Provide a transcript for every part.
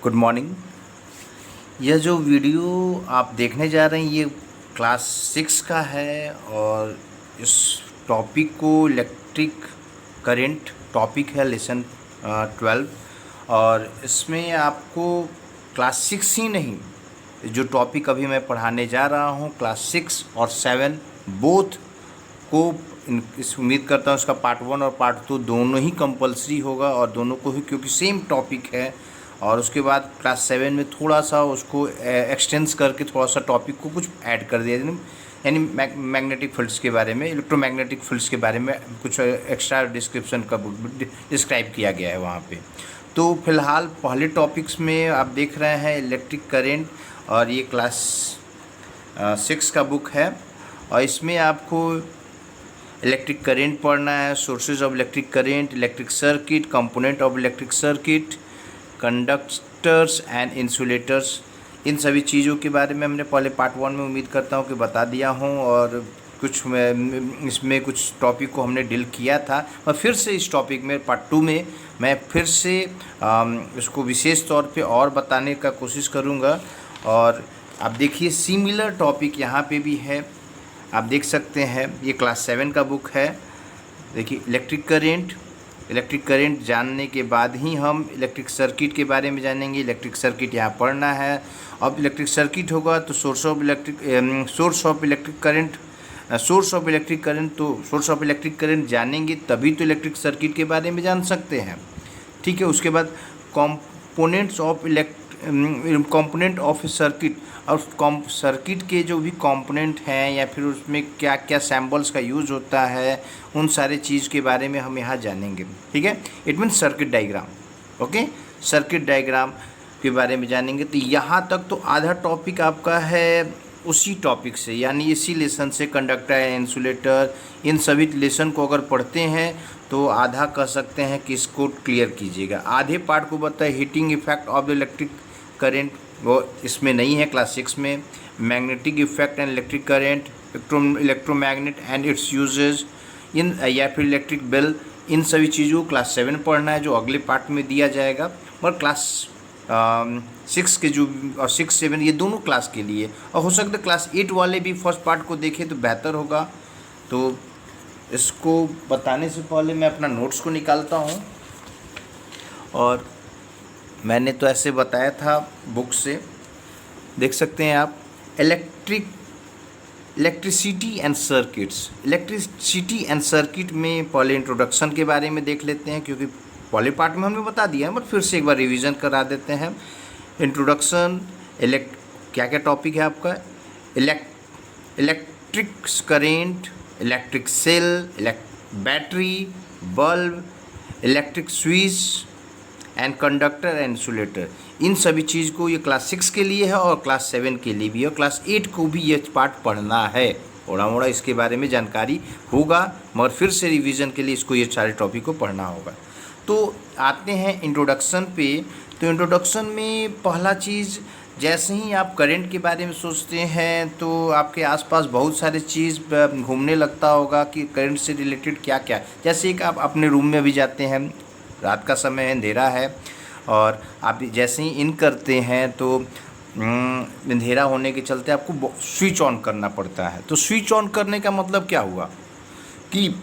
Good morning. यह जो video आप देखने जा रहे हैं ये क्लास 6 का है और इस टॉपिक को इलेक्ट्रिक करंट टॉपिक है लेसन 12। और इसमें आपको क्लास 6 ही नहीं, जो टॉपिक अभी मैं पढ़ाने जा रहा हूँ क्लास 6 और 7 बोथ को इस उम्मीद करता हूँ इसका पार्ट 1 और पार्ट 2 दोनों ही कंपलसरी होगा और दोनों को ही, क्योंकि सेम टॉपिक है। और उसके बाद क्लास 7 में थोड़ा सा उसको एक्सटेंस करके थोड़ा सा टॉपिक को कुछ ऐड कर दिया, यानी मैग्नेटिक फील्ड्स के बारे में, इलेक्ट्रोमैग्नेटिक फील्ड्स के बारे में कुछ एक्स्ट्रा डिस्क्रिप्शन का डिस्क्राइब किया गया है वहाँ पे। तो फिलहाल पहले टॉपिक्स में आप देख रहे हैं इलेक्ट्रिक करेंट और ये क्लास 6 का बुक है और इसमें आपको इलेक्ट्रिक करेंट पढ़ना है, sources of electric current, electric circuit, component of electric circuit, conductors and insulators. इन सभी चीज़ों के बारे में हमने पहले पार्ट 1 में उम्मीद करता हूँ कि बता दिया हूँ और कुछ इसमें कुछ टॉपिक को हमने डील किया था और फिर से इस टॉपिक में पार्ट 2 में मैं फिर से इसको विशेष तौर पे और बताने का कोशिश करूँगा। और आप देखिए सिमिलर टॉपिक यहाँ पे भी है, आप देख सकते हैं ये क्लास 7 का बुक है। देखिए इलेक्ट्रिक करंट जानने के बाद ही हम इलेक्ट्रिक सर्किट के बारे में जानेंगे। इलेक्ट्रिक सर्किट यहाँ पढ़ना है। अब इलेक्ट्रिक सर्किट होगा तो सोर्स ऑफ इलेक्ट्रिक करंट जानेंगे तभी तो इलेक्ट्रिक सर्किट के बारे में जान सकते हैं। ठीक है, उसके बाद कंपोनेंट ऑफ सर्किट और सर्किट के जो भी कंपोनेंट हैं या फिर उसमें क्या क्या सैम्बल्स का यूज़ होता है उन सारे चीज़ के बारे में हम यहाँ जानेंगे। ठीक है, it means circuit diagram. Okay, circuit diagram के बारे में जानेंगे। तो यहाँ तक तो आधा टॉपिक आपका है उसी टॉपिक से, यानी इसी लेसन से कंडक्टर या इंसुलेटर, इन सभी लेसन को अगर पढ़ते हैं तो आधा कह सकते हैं कि इसको क्लियर कीजिएगा। आधे पार्ट को बताए heating effect of the electric current, वो इसमें नहीं है क्लास 6 में। Magnetic effect and electric current, electromagnet and its usages in या फिर इलेक्ट्रिक बेल, इन सभी चीज़ों को क्लास 7 पढ़ना है जो अगले पार्ट में दिया जाएगा। और क्लास 6 के जो और 6, 7 ये दोनों क्लास के लिए, और हो सकता है क्लास 8 वाले भी फर्स्ट पार्ट को देखें तो बेहतर होगा। तो इसको बताने से पहले मैं अपना नोट्स को निकालता हूँ और मैंने तो ऐसे बताया था बुक से, देख सकते हैं आप। इलेक्ट्रिसिटी एंड सर्किट में पहले इंट्रोडक्शन के बारे में देख लेते हैं, क्योंकि पहले पार्ट में हमने बता दिया है बट फिर से एक बार रिवीजन करा देते हैं। इंट्रोडक्शन, क्या क्या टॉपिक है आपका, electric current, electric cell, battery, bulb, electric switch and conductor and insulator. इन सभी चीज़ को ये क्लास 6 के लिए है और क्लास 7 के लिए भी है और क्लास 8 को भी ये पार्ट पढ़ना है। थोड़ा मोड़ा इसके बारे में जानकारी होगा मगर फिर से रिवीजन के लिए इसको ये सारे टॉपिक को पढ़ना होगा। तो आते हैं इंट्रोडक्शन पे। तो इंट्रोडक्शन में पहला चीज़, जैसे ही आप करंट के बारे में सोचते हैं तो आपके आसपास बहुत सारे चीज़ घूमने लगता होगा कि करंट से रिलेटेड क्या क्या। जैसे कि आप अपने रूम में भी जाते हैं, रात का समय है, अंधेरा है, और आप जैसे ही इन करते हैं तो अंधेरा होने के चलते आपको स्विच ऑन करना पड़ता है। तो स्विच ऑन करने का मतलब क्या हुआ कि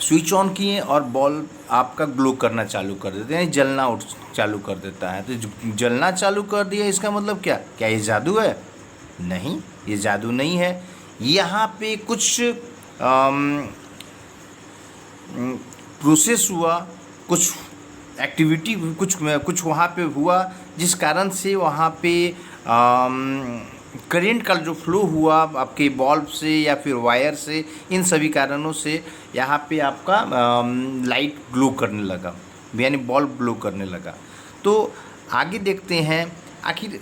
स्विच ऑन किए और बल्ब आपका ग्लो करना चालू कर देते हैं, जलना चालू कर देता है। तो जलना चालू कर दिया, इसका मतलब क्या ये जादू है? नहीं, ये जादू नहीं है। यहाँ पे कुछ प्रोसेस हुआ, कुछ एक्टिविटी, कुछ वहाँ पे हुआ जिस कारण से वहाँ पे करंट का जो फ्लो हुआ आपके बल्ब से या फिर वायर से, इन सभी कारणों से यहाँ पे आपका लाइट ग्लो करने लगा, यानी बल्ब ग्लो करने लगा। तो आगे देखते हैं आखिर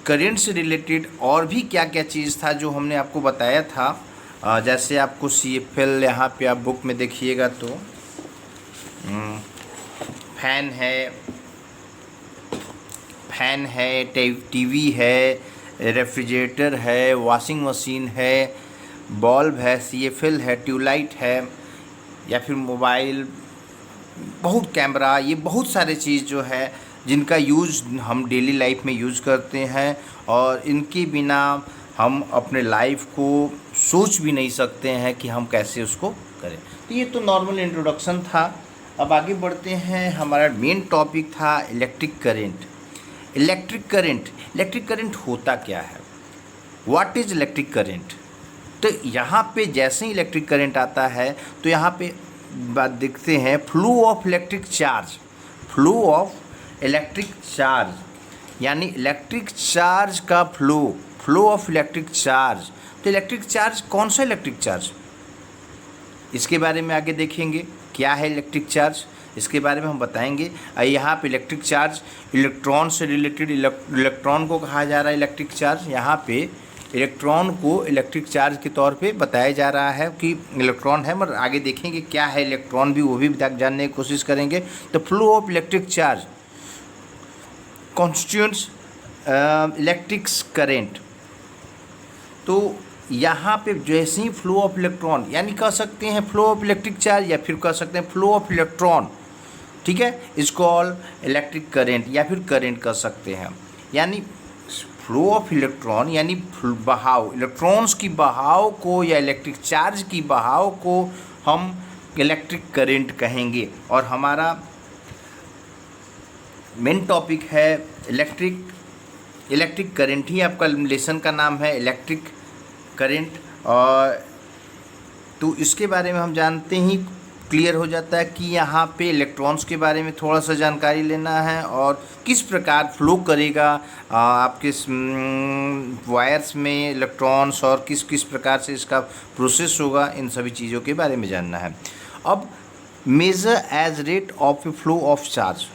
करंट से रिलेटेड और भी क्या क्या चीज़ था जो हमने आपको बताया था। जैसे आपको CFL यहाँ पे आप बुक में देखिएगा तो फैन है, टीवी है, रेफ्रिजरेटर है, वॉशिंग मशीन है, बल्ब है, CFL है, ट्यूबलाइट है, या फिर मोबाइल, बहुत कैमरा, ये बहुत सारे चीज़ जो है जिनका यूज़ हम डेली लाइफ में यूज़ करते हैं और इनके बिना हम अपने लाइफ को सोच भी नहीं सकते हैं कि हम कैसे उसको करें। तो ये तो नॉर्मल इंट्रोडक्शन था। अब आगे बढ़ते हैं। हमारा मेन टॉपिक था इलेक्ट्रिक करेंट। इलेक्ट्रिक करंट होता क्या है? What is electric current? तो यहाँ पे जैसे ही इलेक्ट्रिक करंट आता है तो यहाँ पे बात देखते हैं flow of electric charge. Flow of electric charge यानी इलेक्ट्रिक चार्ज का फ्लो ऑफ इलेक्ट्रिक चार्ज। तो इलेक्ट्रिक चार्ज कौन सा इलेक्ट्रिक चार्ज, इसके बारे में आगे देखेंगे। क्या है इलेक्ट्रिक चार्ज, इसके बारे में हम बताएंगे। यहाँ पे इलेक्ट्रिक चार्ज इलेक्ट्रॉन से रिलेटेड, इलेक्ट्रॉन को कहा जा रहा है इलेक्ट्रिक चार्ज। यहाँ पे इलेक्ट्रॉन को इलेक्ट्रिक चार्ज के तौर पे बताया जा रहा है कि इलेक्ट्रॉन है, मगर आगे देखेंगे क्या है इलेक्ट्रॉन भी, वो भी जानने की कोशिश करेंगे। तो flow of electric charge constituents electric current. तो यहाँ पे जैसे ही फ्लो ऑफ इलेक्ट्रॉन, यानी कह सकते हैं फ्लो ऑफ इलेक्ट्रिक चार्ज या फिर कह सकते हैं फ्लो ऑफ इलेक्ट्रॉन, ठीक है, इसको ऑल इलेक्ट्रिक करेंट या फिर करेंट कह सकते हैं। यानी फ्लो ऑफ इलेक्ट्रॉन यानी बहाव, इलेक्ट्रॉन्स की बहाव को या इलेक्ट्रिक चार्ज की बहाव को हम इलेक्ट्रिक करेंट कहेंगे। और हमारा मेन टॉपिक है इलेक्ट्रिक करंट ही आपका लेसन का नाम है, इलेक्ट्रिक करंट। और तो इसके बारे में हम जानते ही क्लियर हो जाता है कि यहाँ पे इलेक्ट्रॉन्स के बारे में थोड़ा सा जानकारी लेना है और किस प्रकार फ्लो करेगा आपके वायर्स में इलेक्ट्रॉन्स और किस किस प्रकार से इसका प्रोसेस होगा, इन सभी चीज़ों के बारे में जानना है। अब measure as rate of flow of charge,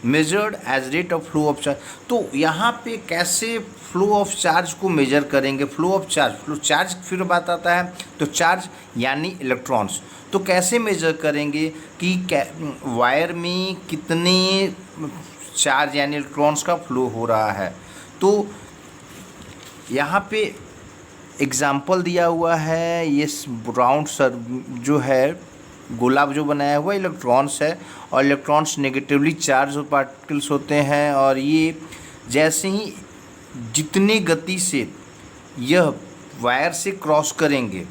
measured as rate of flow of charge. तो यहाँ पे कैसे फ्लो ऑफ चार्ज को मेजर करेंगे? फ्लो ऑफ चार्ज फिर बात आता है। तो चार्ज यानी इलेक्ट्रॉन्स, तो कैसे मेजर करेंगे कि वायर में कितने चार्ज यानी इलेक्ट्रॉन्स का फ्लो हो रहा है। तो यहाँ पे एग्जाम्पल दिया हुआ है, ये राउंड सर जो है गोलाब जो बनाया हुआ इलेक्ट्रॉन्स है और इलेक्ट्रॉन्स नेगेटिवली चार्ज पार्टिकल्स होते हैं। और ये जैसे ही जितनी गति से यह वायर से क्रॉस करेंगे,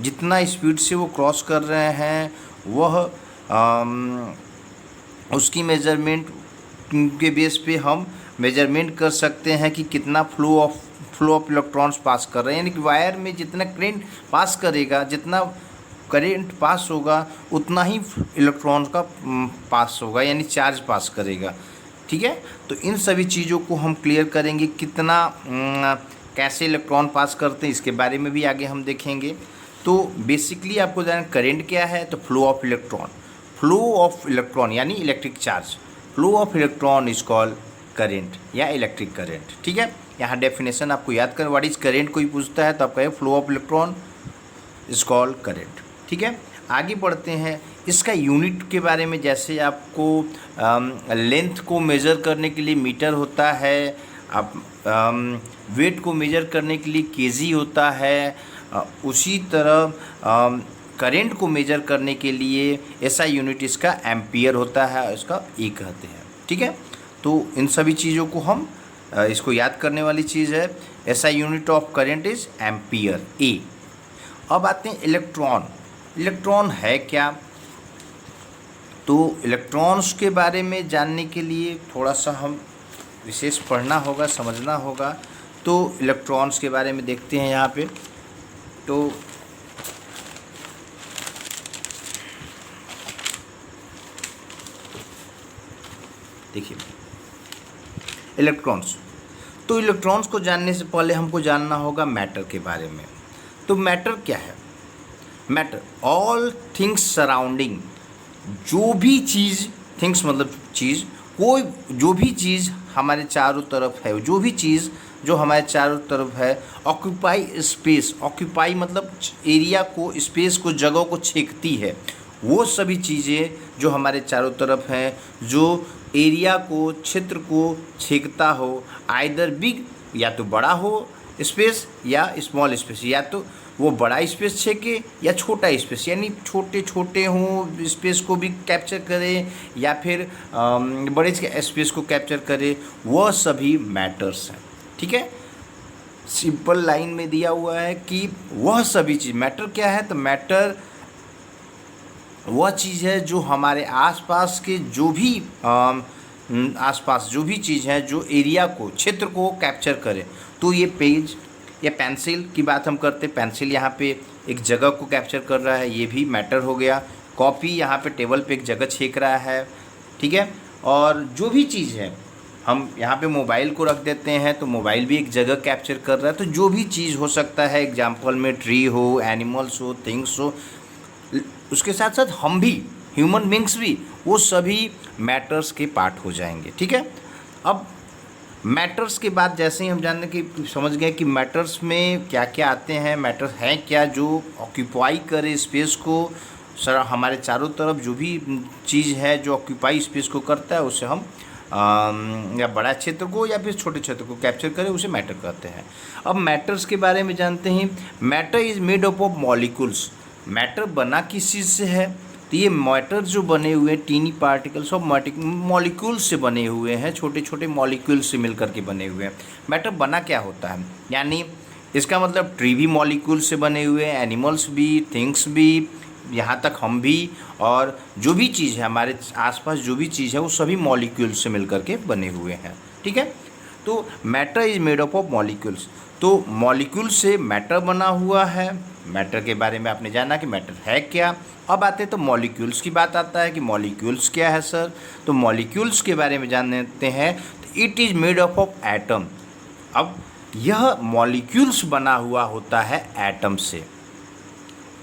जितना स्पीड से वो क्रॉस कर रहे हैं, वह उसकी मेजरमेंट के बेस पे हम मेजरमेंट कर सकते हैं कि कितना फ्लो ऑफ इलेक्ट्रॉन्स पास कर रहे हैं। यानी कि वायर में जितना करंट पास करेगा, जितना करंट पास होगा, उतना ही इलेक्ट्रॉन का पास होगा, यानी चार्ज पास करेगा। ठीक है, तो इन सभी चीज़ों को हम क्लियर करेंगे। कितना कैसे इलेक्ट्रॉन पास करते हैं इसके बारे में भी आगे हम देखेंगे। तो बेसिकली आपको जानना करंट क्या है, तो फ्लो ऑफ इलेक्ट्रॉन यानी electric charge, flow of electron is called current या इलेक्ट्रिक करंट। ठीक है, यहाँ डेफिनेशन आपको याद कर, व्हाट इज करंट कोई पूछता है तो आप कहें flow of electron is called current. ठीक है, आगे बढ़ते हैं। इसका यूनिट के बारे में, जैसे आपको लेंथ को मेज़र करने के लिए मीटर होता है, आप वेट को मेज़र करने के लिए केजी होता है, उसी तरह करंट को मेज़र करने के लिए ऐसा यूनिट इसका एम्पियर होता है, इसका ए कहते हैं। ठीक है, तो इन सभी चीज़ों को हम इसको याद करने वाली चीज़ है। ऐसा unit of current is ampere, A. अब आते हैं इलेक्ट्रॉन है क्या? तो इलेक्ट्रॉन्स के बारे में जानने के लिए थोड़ा सा हम विशेष पढ़ना होगा, समझना होगा। तो इलेक्ट्रॉन्स के बारे में देखते हैं यहाँ पे। तो देखिए इलेक्ट्रॉन्स, तो इलेक्ट्रॉन्स को जानने से पहले हमको जानना होगा मैटर के बारे में। तो मैटर क्या है? मैटर ऑल थिंग्स सराउंडिंग, जो भी चीज़, थिंग्स मतलब चीज़, कोई जो भी चीज़ हमारे चारों तरफ है, जो भी चीज़ जो हमारे चारों तरफ है, ऑक्यूपाई स्पेस, ऑक्यूपाई मतलब एरिया को, स्पेस को, जगह को छेकती है, वो सभी चीज़ें जो हमारे चारों तरफ हैं, जो एरिया को, क्षेत्र को छेकता हो, आइदर बिग या तो बड़ा हो स्पेस या स्मॉल स्पेस, या तो वो बड़ा स्पेस छेके या छोटा स्पेस, यानी छोटे छोटे हों स्पेस को भी कैप्चर करे या फिर बड़े स्पेस को कैप्चर करे, वह सभी मैटर्स हैं। ठीक है, सिंपल लाइन में दिया हुआ है कि वह सभी चीज़, मैटर क्या है, तो मैटर वह चीज़ है जो हमारे आसपास के जो भी आसपास जो भी चीज़ है जो एरिया को, क्षेत्र को कैप्चर करे। तो ये पेज या पेंसिल की बात हम करते, पेंसिल यहाँ पे एक जगह को कैप्चर कर रहा है, ये भी मैटर हो गया। कॉपी यहाँ पे टेबल पे एक जगह छेक रहा है। ठीक है, और जो भी चीज़ है, हम यहाँ पे मोबाइल को रख देते हैं तो मोबाइल भी एक जगह कैप्चर कर रहा है। तो जो भी चीज़ हो सकता है, एग्जाम्पल में ट्री हो, एनिमल्स हो, थिंग्स हो, उसके साथ साथ हम भी, ह्यूमन बींग्स भी, वो सभी मैटर्स के पार्ट हो जाएंगे। ठीक है, अब मैटर्स के बाद जैसे ही हम जानने की समझ गए कि मैटर्स में क्या क्या आते हैं, मैटर्स हैं क्या जो ऑक्यूपाई करे स्पेस को, सर हमारे चारों तरफ जो भी चीज़ है जो ऑक्यूपाई स्पेस को करता है उसे हम या बड़ा क्षेत्र को या फिर छोटे क्षेत्र को कैप्चर करें उसे मैटर कहते हैं। अब मैटर्स के बारे में जानते हैं। Matter is made up of molecules. Matter बना किस चीज़ से है, तो ये मैटर जो बने हुए हैं टीनी पार्टिकल्स ऑफ मॉलिक्यूल से बने हुए हैं, छोटे छोटे मॉलिक्यूल से मिलकर के बने हुए हैं। मैटर बना क्या होता है, यानी इसका मतलब ट्री भी मॉलिक्यूल से बने हुए हैं, एनिमल्स भी, थिंग्स भी, यहाँ तक हम भी, और जो भी चीज़ है हमारे आसपास जो भी चीज़ है वो सभी मॉलिक्यूल से मिलकर के बने हुए हैं। ठीक है, तो matter is made up of molecules. तो मॉलिक्यूल से मैटर बना हुआ है। मैटर के बारे में आपने जाना कि मैटर है क्या। अब आते तो मॉलिक्यूल्स की बात आता है कि मॉलिक्यूल्स क्या है सर, तो मॉलिक्यूल्स के बारे में जान लेते हैं। तो it is made up of atom. अब यह मॉलिक्यूल्स बना हुआ होता है एटम से।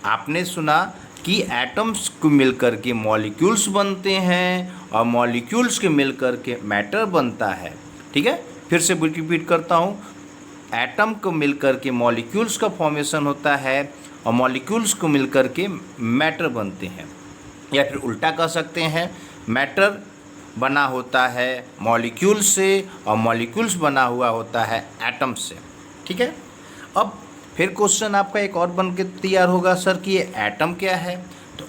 आपने सुना कि एटम्स को मिलकर के मॉलिक्यूल्स बनते हैं और मॉलिक्यूल्स के मिलकर के मैटर बनता है। ठीक है, फिर से रिपीट करता हूँ, एटम को मिलकर के मॉलिक्यूल्स का फॉर्मेशन होता है और मॉलिक्यूल्स को मिलकर के मैटर बनते हैं, या फिर उल्टा कह सकते हैं, मैटर बना होता है मॉलिक्यूल से और मॉलिक्यूल्स बना हुआ होता है एटम से। ठीक है, अब फिर क्वेश्चन आपका एक और बन के तैयार होगा सर कि ये एटम क्या है। तो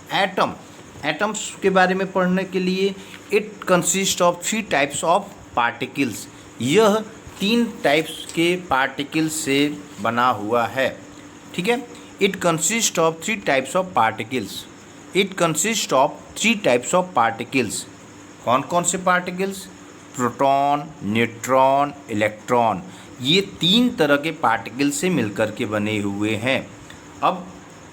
एटम्स के बारे में पढ़ने के लिए, it consist of 3 types of particles. यह 3 टाइप्स के पार्टिकल्स से बना हुआ है। ठीक है, it consist of 3 types of particles. It consist of 3 types of particles. कौन कौन से पार्टिकल्स, प्रोटॉन, न्यूट्रॉन, इलेक्ट्रॉन, ये 3 तरह के पार्टिकल से मिलकर के बने हुए हैं। अब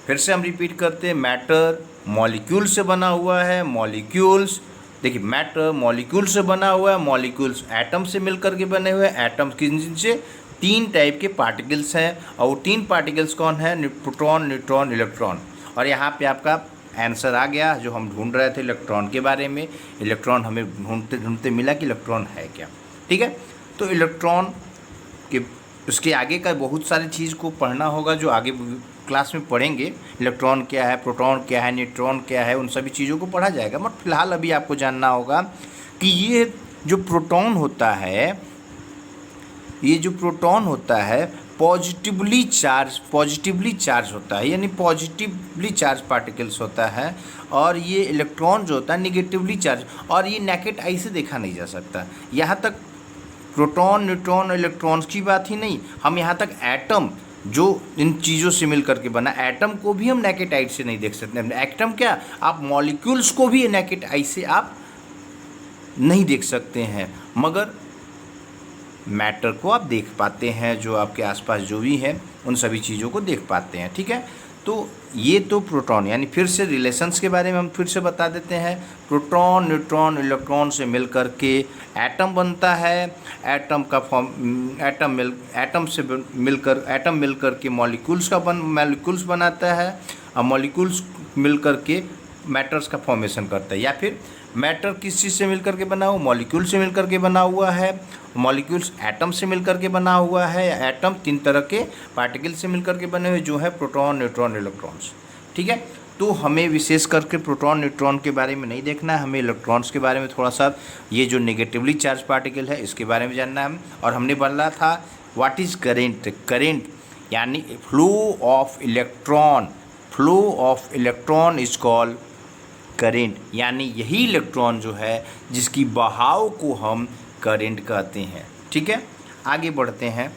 फिर से हम रिपीट करते हैं, मैटर मॉलिक्यूल से बना हुआ है, मॉलिक्यूल्स, देखिए मैटर मॉलिक्यूल से बना हुआ है, मॉलिक्यूल्स एटम से मिलकर के बने हुए हैं, एटम से 3 टाइप के पार्टिकल्स हैं, और वो 3 पार्टिकल्स कौन है, प्रोटॉन, न्यूट्रॉन, इलेक्ट्रॉन। और यहाँ पे आपका आंसर आ गया जो हम ढूंढ रहे थे इलेक्ट्रॉन के बारे में। इलेक्ट्रॉन हमें ढूंढते ढूंढते मिला कि इलेक्ट्रॉन है क्या। ठीक है, तो इलेक्ट्रॉन कि उसके आगे का बहुत सारी चीज़ को पढ़ना होगा जो आगे क्लास में पढ़ेंगे। इलेक्ट्रॉन क्या है, प्रोटॉन क्या है, न्यूट्रॉन क्या है, उन सभी चीज़ों को पढ़ा जाएगा। बट फिलहाल अभी आपको जानना होगा कि ये जो प्रोटॉन होता है, ये जो प्रोटॉन होता है पॉजिटिवली चार्ज होता है, यानी पॉजिटिवली चार्ज पार्टिकल्स होता है, और ये इलेक्ट्रॉन जो होता है निगेटिवली चार्ज, और ये नेकेड आई से देखा नहीं जा सकता। यहाँ तक प्रोटॉन, न्यूट्रॉन, इलेक्ट्रॉन्स की बात ही नहीं, हम यहाँ तक एटम जो इन चीज़ों से मिल करके बना, एटम को भी हम नेकेड आई से नहीं देख सकते। एटम क्या, आप मॉलिक्यूल्स को भी नेकेड आई से आप नहीं देख सकते हैं, मगर मैटर को आप देख पाते हैं, जो आपके आसपास जो भी है उन सभी चीज़ों को देख पाते हैं। ठीक है, तो ये तो प्रोटॉन, यानी फिर से रिलेशंस के बारे में हम फिर से बता देते हैं। प्रोटॉन, न्यूट्रॉन, इलेक्ट्रॉन से मिल कर के एटम बनता है। एटम का फॉर्म एटम मिलकर के मॉलिक्यूल्स बनाता है, और मॉलिक्यूल्स मिलकर के मैटर्स का फॉर्मेशन करता है। या फिर मैटर किस चीज़ से मिलकर के बना हुआ, मॉलिक्यूल से मिलकर के बना हुआ है, मॉलिक्यूल्स एटम से मिलकर के बना हुआ है। एटम 3 तरह के पार्टिकल से मिलकर के बने हुए जो है प्रोटॉन, न्यूट्रॉन, इलेक्ट्रॉन्स। ठीक है, तो हमें विशेष करके प्रोटॉन, न्यूट्रॉन के बारे में नहीं देखना है, हमें इलेक्ट्रॉन्स के बारे में थोड़ा सा, ये जो नेगेटिवली चार्ज पार्टिकल है इसके बारे में जानना है। और हमने बोला था व्हाट इज़ करेंट। करेंट यानी flow of electron is called current, यानी यही इलेक्ट्रॉन जो है जिसकी बहाव को हम करेंट कहते हैं। ठीक है, आगे बढ़ते हैं।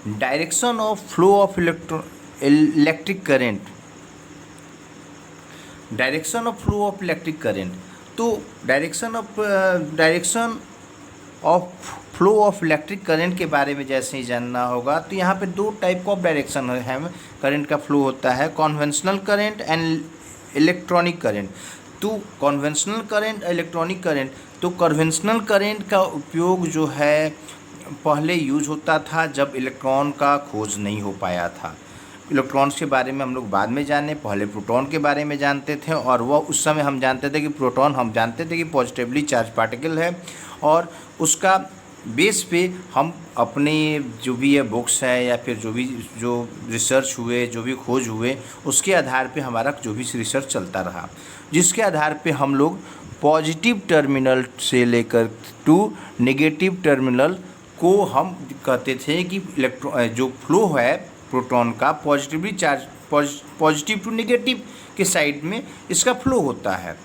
Direction of flow of electric current, direction of flow of electric current. तो direction of flow of electric current के बारे में जैसे ही जानना होगा, तो यहाँ पे दो टाइप ऑफ डायरेक्शन है करंट का फ्लो होता है, conventional current and electronic current. तो कन्वेंशनल करंट, इलेक्ट्रॉनिक करंट, तो कन्वेंशनल करंट का उपयोग जो है पहले यूज होता था जब इलेक्ट्रॉन का खोज नहीं हो पाया था। इलेक्ट्रॉन्स के बारे में हम लोग बाद में जाने, पहले प्रोटॉन के बारे में जानते थे, और वह उस समय हम जानते थे कि प्रोटॉन, हम जानते थे कि पॉजिटिवली चार्ज पार्टिकल है, और उसका बेस पे हम अपने जो भी ये बुक्स है या फिर जो रिसर्च हुए, जो भी खोज हुए, उसके आधार पे हमारा जो भी रिसर्च चलता रहा, जिसके आधार पे हम लोग पॉजिटिव टर्मिनल से लेकर टू नेगेटिव टर्मिनल को हम कहते थे कि जो फ्लो है प्रोटॉन का positively charge, positive to negative के साइड में इसका फ्लो होता है,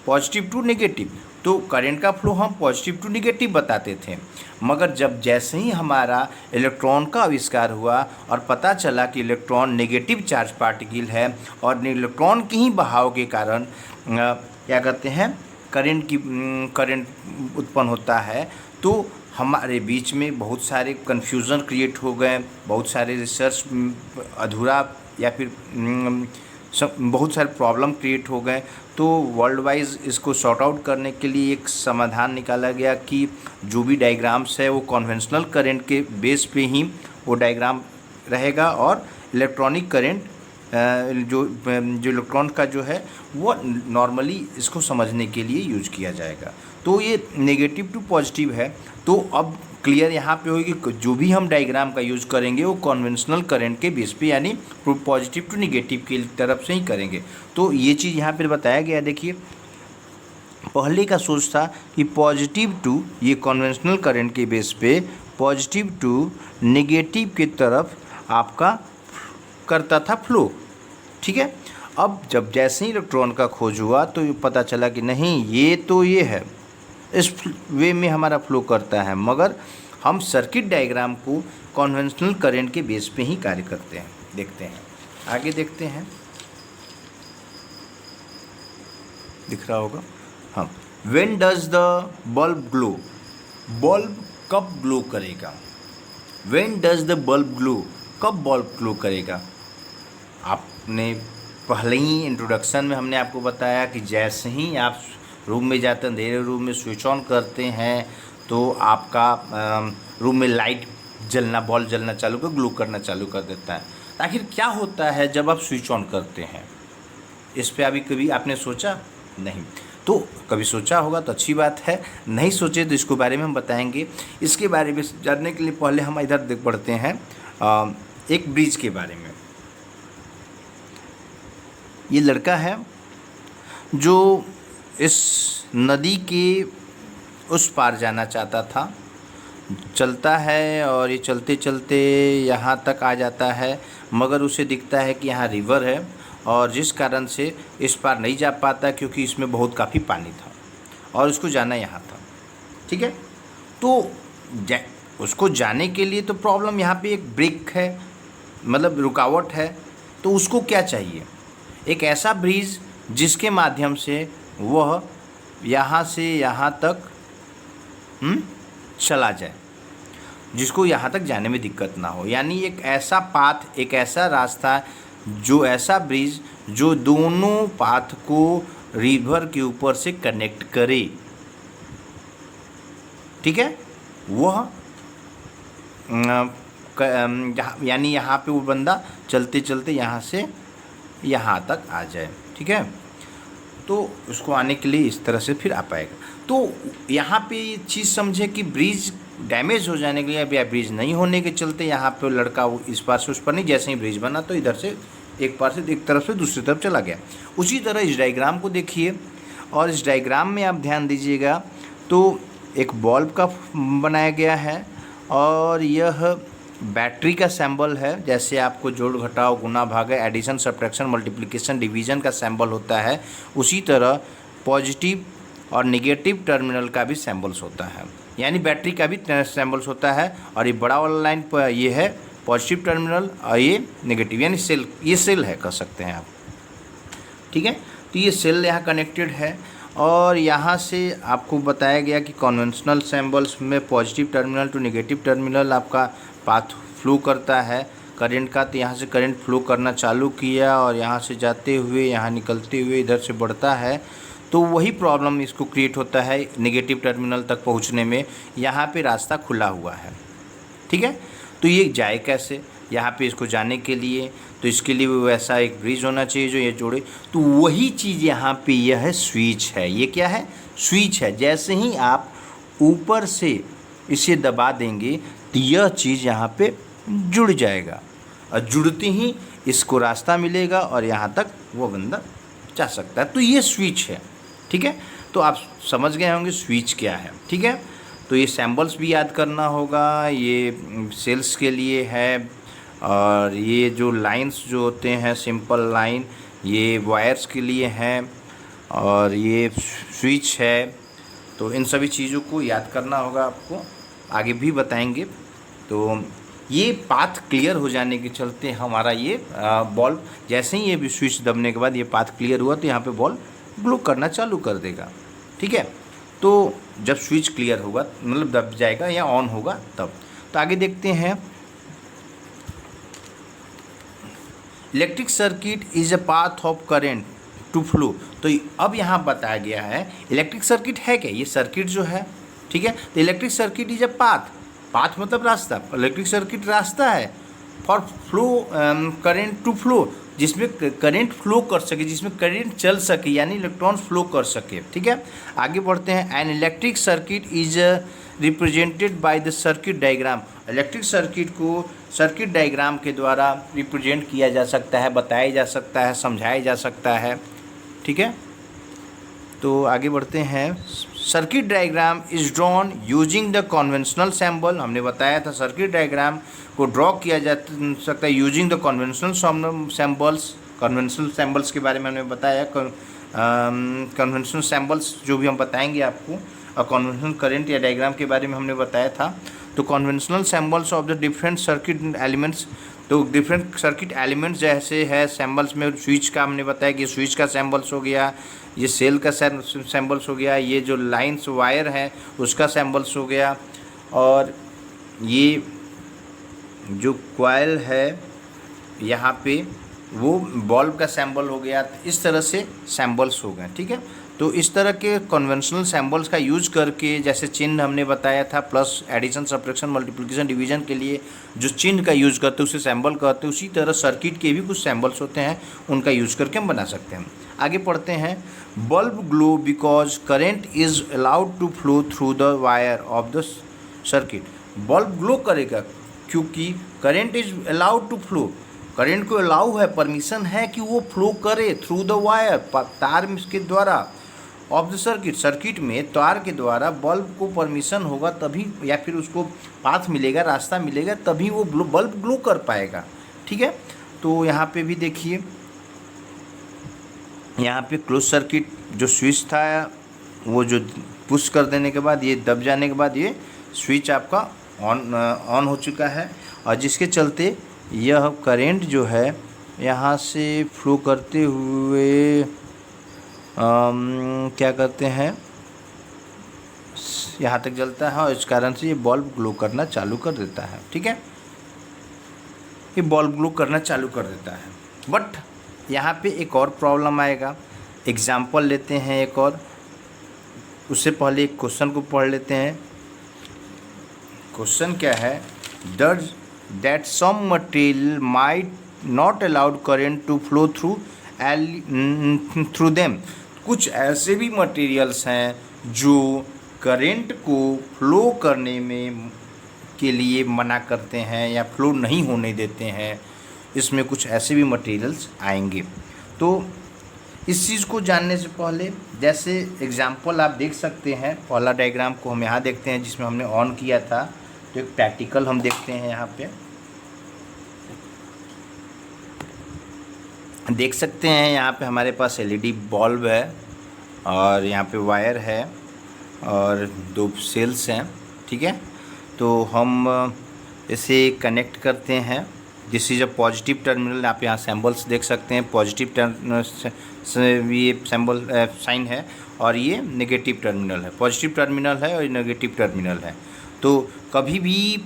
पॉजिटिव टू नेगेटिव। तो करंट का फ्लो हम पॉजिटिव टू नेगेटिव बताते थे, मगर जब जैसे ही हमारा इलेक्ट्रॉन का आविष्कार हुआ और पता चला कि इलेक्ट्रॉन नेगेटिव चार्ज पार्टिकल है और इलेक्ट्रॉन के ही बहाव के कारण क्या कहते हैं करंट उत्पन्न होता है, तो हमारे बीच में बहुत सारे कन्फ्यूज़न क्रिएट हो गए, बहुत सारे रिसर्च अधूरा या फिर बहुत सारे प्रॉब्लम क्रिएट हो गए। तो वर्ल्ड वाइज इसको सॉर्ट आउट करने के लिए एक समाधान निकाला गया कि जो भी डायग्राम्स है वो कन्वेंशनल करंट के बेस पे ही वो डायग्राम रहेगा, और इलेक्ट्रॉनिक करंट जो इलेक्ट्रॉन का जो है वो नॉर्मली इसको समझने के लिए यूज किया जाएगा। तो ये नेगेटिव टू पॉजिटिव है। तो अब क्लियर यहाँ पे होगी कि जो भी हम डायग्राम का यूज़ करेंगे वो कन्वेंशनल करंट के बेस पे, यानी पॉजिटिव टू नेगेटिव की तरफ से ही करेंगे। तो ये चीज़ यहाँ पर बताया गया। देखिए, पहले का सोच था कि पॉजिटिव टू, ये कन्वेंशनल करंट के बेस पे पॉजिटिव टू नेगेटिव की तरफ आपका करता था फ्लो। ठीक है, अब जब जैसे ही इलेक्ट्रॉन का खोज हुआ तो ये पता चला कि नहीं, ये है, इस वे में हमारा फ्लो करता है, मगर हम सर्किट डायग्राम को कन्वेंशनल करंट के बेस पे ही कार्य करते हैं। देखते हैं, आगे देखते हैं, दिख रहा होगा। हाँ, when does the bulb glow, bulb कब ग्लो करेगा, when does the bulb glow, कब बल्ब ग्लो करेगा। आपने पहले ही इंट्रोडक्शन में हमने आपको बताया कि जैसे ही आप रूम में जाते हैं, अंधेरे रूम में स्विच ऑन करते हैं, तो आपका रूम में लाइट जलना, बल्ब जलना चालू कर, ग्लो करना चालू कर देता है। आखिर क्या होता है जब आप स्विच ऑन करते हैं, इस पे अभी कभी आपने सोचा नहीं? तो कभी सोचा होगा तो अच्छी बात है, नहीं सोचे तो इसके बारे में हम बताएंगे। इसके बारे में जानने के लिए पहले हम इधर देख पढ़ते हैं एक ब्रिज के बारे में। ये लड़का है जो इस नदी के उस पार जाना चाहता था, चलता है और ये चलते चलते यहाँ तक आ जाता है, मगर उसे दिखता है कि यहाँ रिवर है और जिस कारण से इस पार नहीं जा पाता क्योंकि इसमें बहुत काफ़ी पानी था और उसको जाना यहाँ था। ठीक है, तो उसको जाने के लिए तो प्रॉब्लम यहाँ पे एक ब्रेक है, मतलब रुकावट है। तो उसको क्या चाहिए? एक ऐसा ब्रिज जिसके माध्यम से वह यहाँ से यहाँ तक चला जाए, जिसको यहाँ तक जाने में दिक्कत ना हो। यानी एक ऐसा पाथ, एक ऐसा रास्ता, जो ऐसा ब्रिज जो दोनों पाथ को रिवर के ऊपर से कनेक्ट करे। ठीक है, वह यानी यहाँ पे वो बंदा चलते चलते यहाँ से यहाँ तक आ जाए। ठीक है, तो उसको आने के लिए इस तरह से फिर आ पाएगा। तो यहाँ पे ये चीज़ समझे कि ब्रिज डैमेज हो जाने के लिए या ब्रिज नहीं होने के चलते यहाँ पे लड़का वो इस पार से उस पर नहीं, जैसे ही ब्रिज बना तो इधर से एक पार से एक तरफ से दूसरी तरफ चला गया। उसी तरह इस डायग्राम को देखिए और इस डायग्राम में आप ध्यान दीजिएगा तो एक बल्ब का बनाया गया है और यह बैटरी का सिंबल है, जैसे आपको जोड़ घटाव गुना भाग एडिशन सब्ट्रैक्शन मल्टीप्लिकेशन डिवीजन का सिंबल होता है, उसी तरह पॉजिटिव और नेगेटिव टर्मिनल का भी सिंबल्स होता है, यानी बैटरी का भी सिंबल्स होता है। और ये बड़ा वाला लाइन पर ये है पॉजिटिव टर्मिनल और ये नेगेटिव, यानी सेल, ये सेल है कह सकते हैं आप, ठीक है। तो ये सेल यहाँ कनेक्टेड है और यहाँ से आपको बताया गया कि कन्वेंशनल सिंबल्स में positive terminal to negative terminal आपका पाथ फ्लो करता है करंट का। तो यहाँ से करंट फ्लो करना चालू किया और यहाँ से जाते हुए यहाँ निकलते हुए इधर से बढ़ता है, तो वही प्रॉब्लम इसको क्रिएट होता है नेगेटिव टर्मिनल तक पहुँचने में। यहाँ पे रास्ता खुला हुआ है, ठीक है। तो ये जाए कैसे यहाँ पे इसको जाने के लिए, तो इसके लिए वैसा एक ब्रिज होना चाहिए जो ये जोड़े। तो वही चीज़ यहाँ पे यह है स्विच है। ये क्या है? स्विच है। जैसे ही आप ऊपर से इसे दबा देंगे तो यह चीज़ यहाँ पे जुड़ जाएगा और जुड़ते ही इसको रास्ता मिलेगा और यहाँ तक वो बंदा जा सकता है। तो ये स्विच है, ठीक है। तो आप समझ गए होंगे स्विच क्या है, ठीक है। तो ये सैम्बल्स भी याद करना होगा, ये सेल्स के लिए है। और ये जो लाइंस जो होते हैं सिंपल लाइन, ये वायर्स के लिए हैं और ये स्विच है। तो इन सभी चीज़ों को याद करना होगा आपको, आगे भी बताएंगे। तो ये पाथ क्लियर हो जाने के चलते हमारा ये बॉल्ब, जैसे ही ये भी स्विच दबने के बाद ये पाथ क्लियर हुआ तो यहाँ पे बॉल्ब ग्लो करना चालू कर देगा, ठीक है। तो जब स्विच क्लियर होगा मतलब दब जाएगा या ऑन होगा तब। तो आगे देखते हैं, electric circuit is a path of current to flow. तो अब यहाँ बताया गया है इलेक्ट्रिक सर्किट है क्या, ये सर्किट जो है, ठीक है। तो electric circuit is a path, path मतलब रास्ता, इलेक्ट्रिक सर्किट रास्ता है for flow current to flow, जिसमें करंट फ्लो कर सके, जिसमें करंट चल सके, यानी इलेक्ट्रॉन्स फ्लो कर सके, ठीक है। आगे बढ़ते हैं, an electric circuit is represented by the circuit diagram. Electric circuit को सर्किट डायग्राम के द्वारा रिप्रेजेंट किया जा सकता है, बताया जा सकता है, समझाया जा सकता है, ठीक है। तो आगे बढ़ते हैं, circuit diagram is drawn using the conventional symbol. हमने बताया था सर्किट डायग्राम को ड्रॉ किया जा सकता है using the conventional symbols. Conventional symbols के बारे में हमने बताया, कन्वेंशनल सिंबल्स जो भी हम बताएंगे आपको, और कन्वेंशनल करंट या डायग्राम के बारे में हमने बताया था। तो conventional symbols of the different circuit elements, तो डिफरेंट सर्किट एलिमेंट्स जैसे है सिंबल्स में, स्विच का हमने बताया कि स्विच का सिंबल्स हो गया, ये सेल का सिंबल्स हो गया, ये जो लाइंस वायर है उसका सिंबल्स हो गया, और ये जो कॉइल है यहाँ पे वो बल्ब का सिंबल हो गया। इस तरह से सिंबल्स हो गए, ठीक है। तो इस तरह के कन्वेंशनल सिंबल्स का यूज करके, जैसे चिन्ह हमने बताया था, plus addition subtraction multiplication division के लिए जो चिन्ह का यूज करते हैं उसे सिंबल कहते हैं, उसी तरह सर्किट के भी कुछ सिंबल्स होते हैं, उनका यूज करके हम बना सकते हैं। आगे पढ़ते हैं, bulb glow because current is allowed to flow through the wire of the circuit. Bulb glow करेगा क्योंकि current is allowed to flow, current को अलाउ है, परमिशन है कि वो फ्लो करे थ्रू द वायर, तार के द्वारा, ऑफ द सर्किट, सर्किट में तार के द्वारा बल्ब को परमिशन होगा तभी, या फिर उसको पाथ मिलेगा, रास्ता मिलेगा, तभी वो बल्ब ग्लो कर पाएगा, ठीक है। तो यहाँ पे भी देखिए, यहाँ पे क्लोज सर्किट जो स्विच था वो जो पुश कर देने के बाद, ये दब जाने के बाद ये स्विच आपका ऑन हो चुका है, और जिसके चलते यह करंट जो है यहाँ से फ्लो करते हुए क्या करते हैं, यहाँ तक जलता है और इस कारण से ये बल्ब ग्लो करना चालू कर देता है, ठीक है। ये बल्ब ग्लो करना चालू कर देता है। बट यहाँ पे एक और प्रॉब्लम आएगा, एग्जाम्पल लेते हैं एक और, उससे पहले एक क्वेश्चन को पढ़ लेते हैं। क्वेश्चन क्या है, does that some material might not allowed current to flow through them। कुछ ऐसे भी मटेरियल्स हैं जो करंट को फ्लो करने में के लिए मना करते हैं या फ्लो नहीं होने देते हैं, इसमें कुछ ऐसे भी मटेरियल्स आएंगे। तो इस चीज़ को जानने से पहले, जैसे एग्जांपल आप देख सकते हैं, पहला डायग्राम को हम यहाँ देखते हैं जिसमें हमने ऑन किया था। तो एक प्रैक्टिकल हम देखते हैं यहाँ पे, देख सकते हैं यहाँ पे हमारे पास एलईडी बल्ब है और यहाँ पे वायर है और 2 सेल्स हैं, ठीक है। तो हम इसे कनेक्ट करते हैं। This is a positive terminal. आप यहाँ सिंबल्स देख सकते हैं, पॉजिटिव टर्मिनल ये सिंबल साइन है और ये नेगेटिव टर्मिनल है। पॉजिटिव टर्मिनल है और नेगेटिव टर्मिनल है। तो कभी भी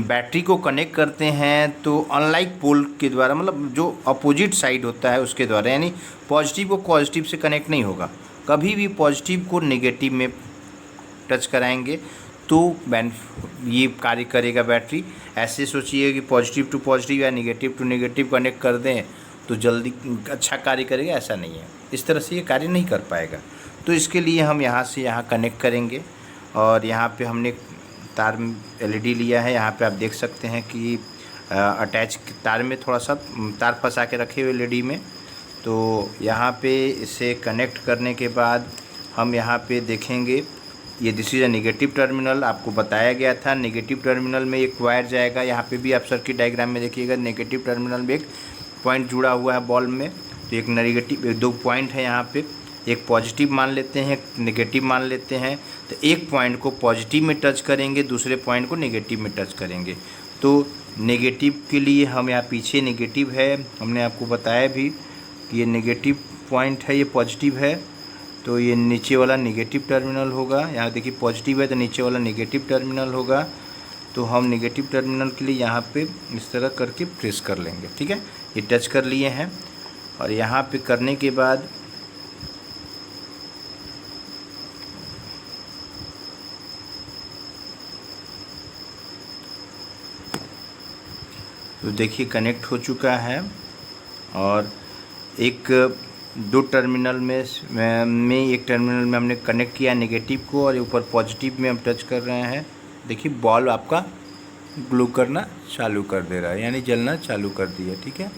बैटरी को कनेक्ट करते हैं तो अनलाइक पोल के द्वारा, मतलब जो अपोजिट साइड होता है उसके द्वारा, यानी पॉजिटिव को पॉजिटिव से कनेक्ट नहीं होगा। कभी भी पॉजिटिव को नेगेटिव में टच कराएंगे तो ये कार्य करेगा बैटरी। ऐसे सोचिए कि पॉजिटिव टू पॉजिटिव या नेगेटिव टू नेगेटिव कनेक्ट कर दें तो जल्दी अच्छा कार्य करेगा, ऐसा नहीं है। इस तरह से ये कार्य नहीं कर पाएगा। तो इसके लिए हम यहाँ से यहाँ कनेक्ट करेंगे और यहाँ पे हमने तार एलईडी लिया है। यहाँ पे आप देख सकते हैं कि अटैच तार में थोड़ा सा तार फंसा के रखे हुए एलईडी में। तो यहाँ पे इसे कनेक्ट करने के बाद हम यहाँ पे देखेंगे, ये this is a negative terminal. आपको बताया गया था नेगेटिव टर्मिनल में एक वायर जाएगा। यहाँ पे भी आप सर्किट डायग्राम में देखिएगा, नेगेटिव टर्मिनल में एक पॉइंट जुड़ा हुआ है बॉल में। तो एक नेगेटिव 2 पॉइंट है यहाँ पे, एक पॉजिटिव मान लेते हैं, नेगेटिव मान लेते हैं। तो एक पॉइंट को पॉजिटिव में टच करेंगे, दूसरे पॉइंट को नेगेटिव में टच करेंगे। तो नेगेटिव के लिए हम यहाँ पीछे नेगेटिव है, हमने आपको बताया भी कि ये नेगेटिव पॉइंट है, ये पॉजिटिव है। तो ये नीचे वाला नेगेटिव टर्मिनल होगा। यहाँ देखिए पॉजिटिव है तो नीचे वाला नेगेटिव टर्मिनल होगा। तो हम नेगेटिव टर्मिनल के लिए यहाँ पे इस तरह करके प्रेस कर लेंगे, ठीक है। ये टच कर लिए हैं और यहाँ पे करने के बाद तो देखिए कनेक्ट हो चुका है। और एक 2 टर्मिनल में एक टर्मिनल में हमने कनेक्ट किया नेगेटिव को और ऊपर पॉजिटिव में हम टच कर रहे हैं। देखिए बॉल्ब आपका ग्लो करना चालू कर दे रहा है, यानी जलना चालू कर दिया, ठीक है।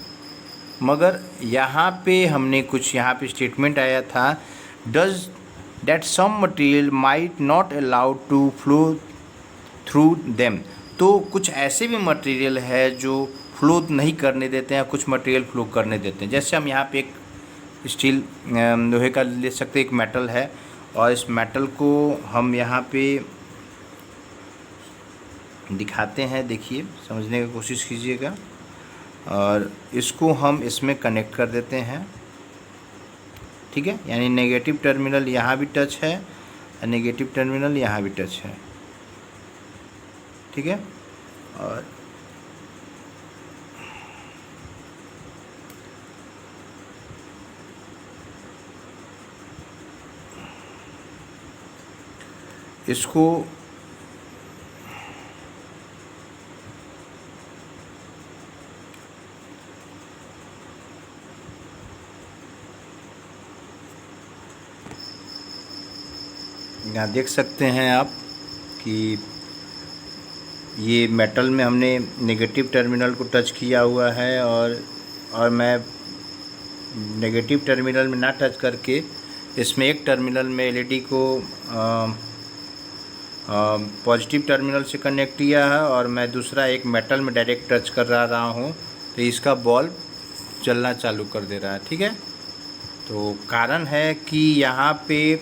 मगर यहाँ पे हमने कुछ यहाँ पे स्टेटमेंट आया था, does that some material might not allowed to flow through them. तो कुछ ऐसे भी मटेरियल है जो फ्लो नहीं करने देते हैं, कुछ मटेरियल फ्लो करने देते हैं। जैसे हम यहाँ पे एक स्टील लोहे का ले सकते हैं, एक मेटल है और इस मेटल को हम यहाँ पे दिखाते हैं, देखिए समझने की कोशिश कीजिएगा। और इसको हम इसमें कनेक्ट कर देते हैं, ठीक है। यानी नेगेटिव टर्मिनल यहाँ भी टच है और नेगेटिव टर्मिनल यहाँ भी टच है, ठीक है। और इसको यहाँ देख सकते हैं आप कि ये मेटल में हमने नेगेटिव टर्मिनल को टच किया हुआ है और मैं नेगेटिव टर्मिनल में ना टच करके इसमें एक टर्मिनल में एलईडी को पॉजिटिव टर्मिनल से कनेक्ट किया है और मैं दूसरा एक मेटल में डायरेक्ट टच कर रहा हूँ। तो इसका बल्ब चलना चालू कर दे रहा है, ठीक है। तो कारण है कि यहाँ पे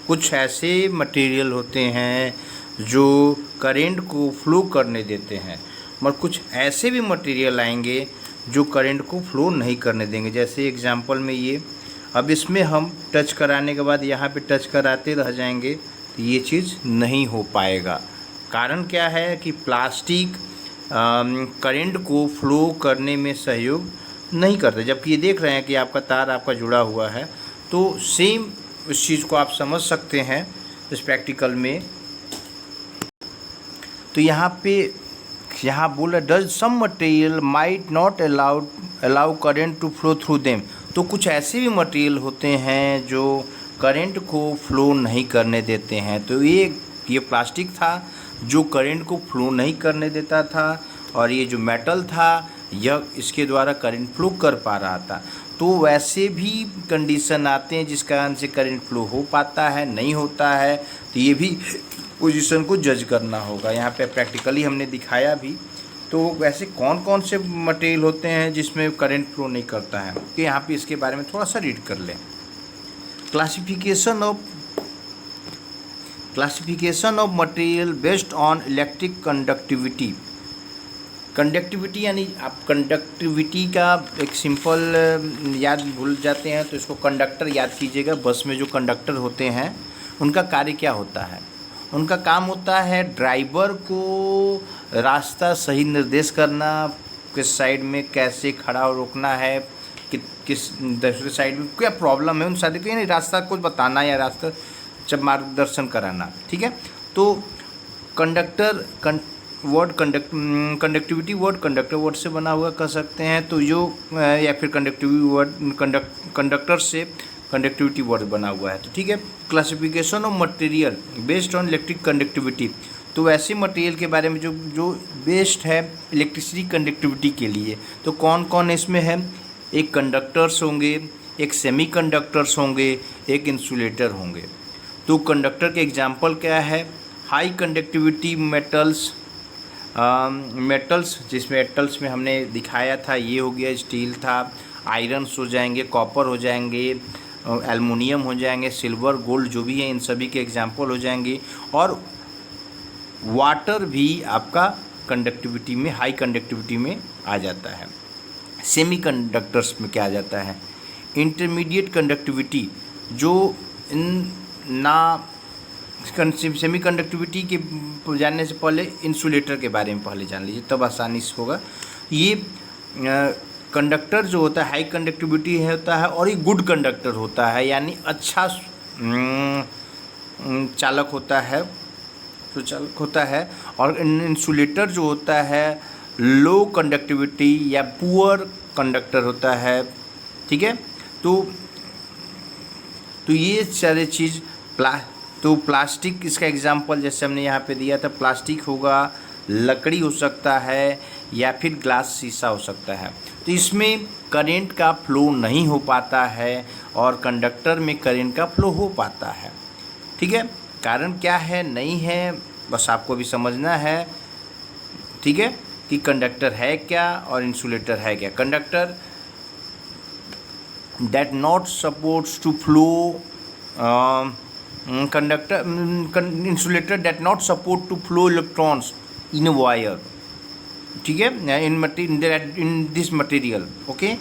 कुछ ऐसे मटेरियल होते हैं जो करंट को फ्लो करने देते हैं, मगर कुछ ऐसे भी मटेरियल आएंगे जो करंट को फ्लो नहीं करने देंगे। जैसे एग्जांपल में ये, अब इसमें हम टच कराने के बाद यहाँ पे टच कराते रह जाएंगे तो ये चीज़ नहीं हो पाएगा। कारण क्या है कि प्लास्टिक करंट को फ्लो करने में सहयोग नहीं करते। जबकि ये देख रहे हैं कि आपका तार आपका जुड़ा हुआ है, तो सेम उस चीज़ को आप समझ सकते हैं इस प्रैक्टिकल में। तो यहाँ बोला does some material might not allow current to flow through them. तो कुछ ऐसे भी मटेरियल होते हैं जो करंट को फ्लो नहीं करने देते हैं। तो ये प्लास्टिक था जो करंट को फ्लो नहीं करने देता था और ये जो मेटल था यह इसके द्वारा करंट फ्लो कर पा रहा था। तो वैसे भी कंडीशन आते हैं जिस कारण से करंट फ्लो हो पाता है, नहीं होता है। तो ये भी पोजीशन को जज करना होगा। यहाँ पे प्रैक्टिकली हमने दिखाया भी तो वैसे कौन कौन से मटेरियल होते हैं जिसमें करंट फ्लो नहीं करता है, तो यहाँ पे इसके बारे में थोड़ा सा रीड कर लें। Classification of material based on electric conductivity. Conductivity यानी आप कंडक्टिविटी का एक सिंपल याद भूल जाते हैं तो इसको कंडक्टर याद कीजिएगा। बस में जो कंडक्टर होते हैं उनका कार्य क्या होता है? उनका काम होता है ड्राइवर को रास्ता सही निर्देश करना, किस साइड में कैसे खड़ा रोकना है, किस दूसरे साइड में क्या प्रॉब्लम है, उन सारी को यानी रास्ता को बताना या रास्ता जब मार्गदर्शन कराना। ठीक है, तो कंडक्टिविटी वर्ड कंडक्टर वर्ड से बना हुआ कह सकते हैं, तो जो या फिर कंडक्टर से कंडक्टिविटी वर्ड बना हुआ है। तो ठीक है, classification of material based on electric conductivity, तो ऐसे मटेरियल के बारे में जो बेस्ड है इलेक्ट्रिसिटी कंडक्टिविटी के लिए, तो कौन कौन इसमें है? एक कंडक्टर्स होंगे, एक सेमी कंडक्टर्स होंगे, एक इंसुलेटर होंगे। तो कंडक्टर के एग्जांपल क्या है? हाई कंडक्टिविटी मेटल्स, जिसमें मेटल्स में हमने दिखाया था, ये हो गया स्टील था, आयरन्स हो जाएंगे, कॉपर हो जाएंगे, एल्युमिनियम हो जाएंगे, सिल्वर गोल्ड जो भी है इन सभी के एग्जांपल हो जाएंगे। और वाटर भी आपका कंडक्टिविटी में हाई कंडक्टिविटी में आ जाता है। सेमी कंडक्टर्स में क्या आ जाता है? इंटरमीडिएट कंडक्टिविटी, जो सेमी कंडक्टिविटी के जानने से पहले इंसुलेटर के बारे में पहले जान लीजिए, तब आसानी से होगा। ये कंडक्टर जो होता है हाई कंडक्टिविटी होता है और ये गुड कंडक्टर होता है, यानी अच्छा चालक होता है, सुचालक होता है। और इंसुलेटर जो होता है लो कंडक्टिविटी या पुअर कंडक्टर होता है। ठीक है, तो ये सारे चीज़ तो प्लास्टिक इसका एग्जांपल जैसे हमने यहाँ पे दिया था, प्लास्टिक होगा, लकड़ी हो सकता है या फिर ग्लास शीशा हो सकता है। तो इसमें करंट का फ्लो नहीं हो पाता है और कंडक्टर में करंट का फ्लो हो पाता है। ठीक है, कारण क्या है नहीं है बस आपको भी समझना है। ठीक है, कि कंडक्टर है क्या और इंसुलेटर है क्या। Conductor that not supports to flow insulator that not support to flow electrons in a wire. ठीक है, in this material, okay,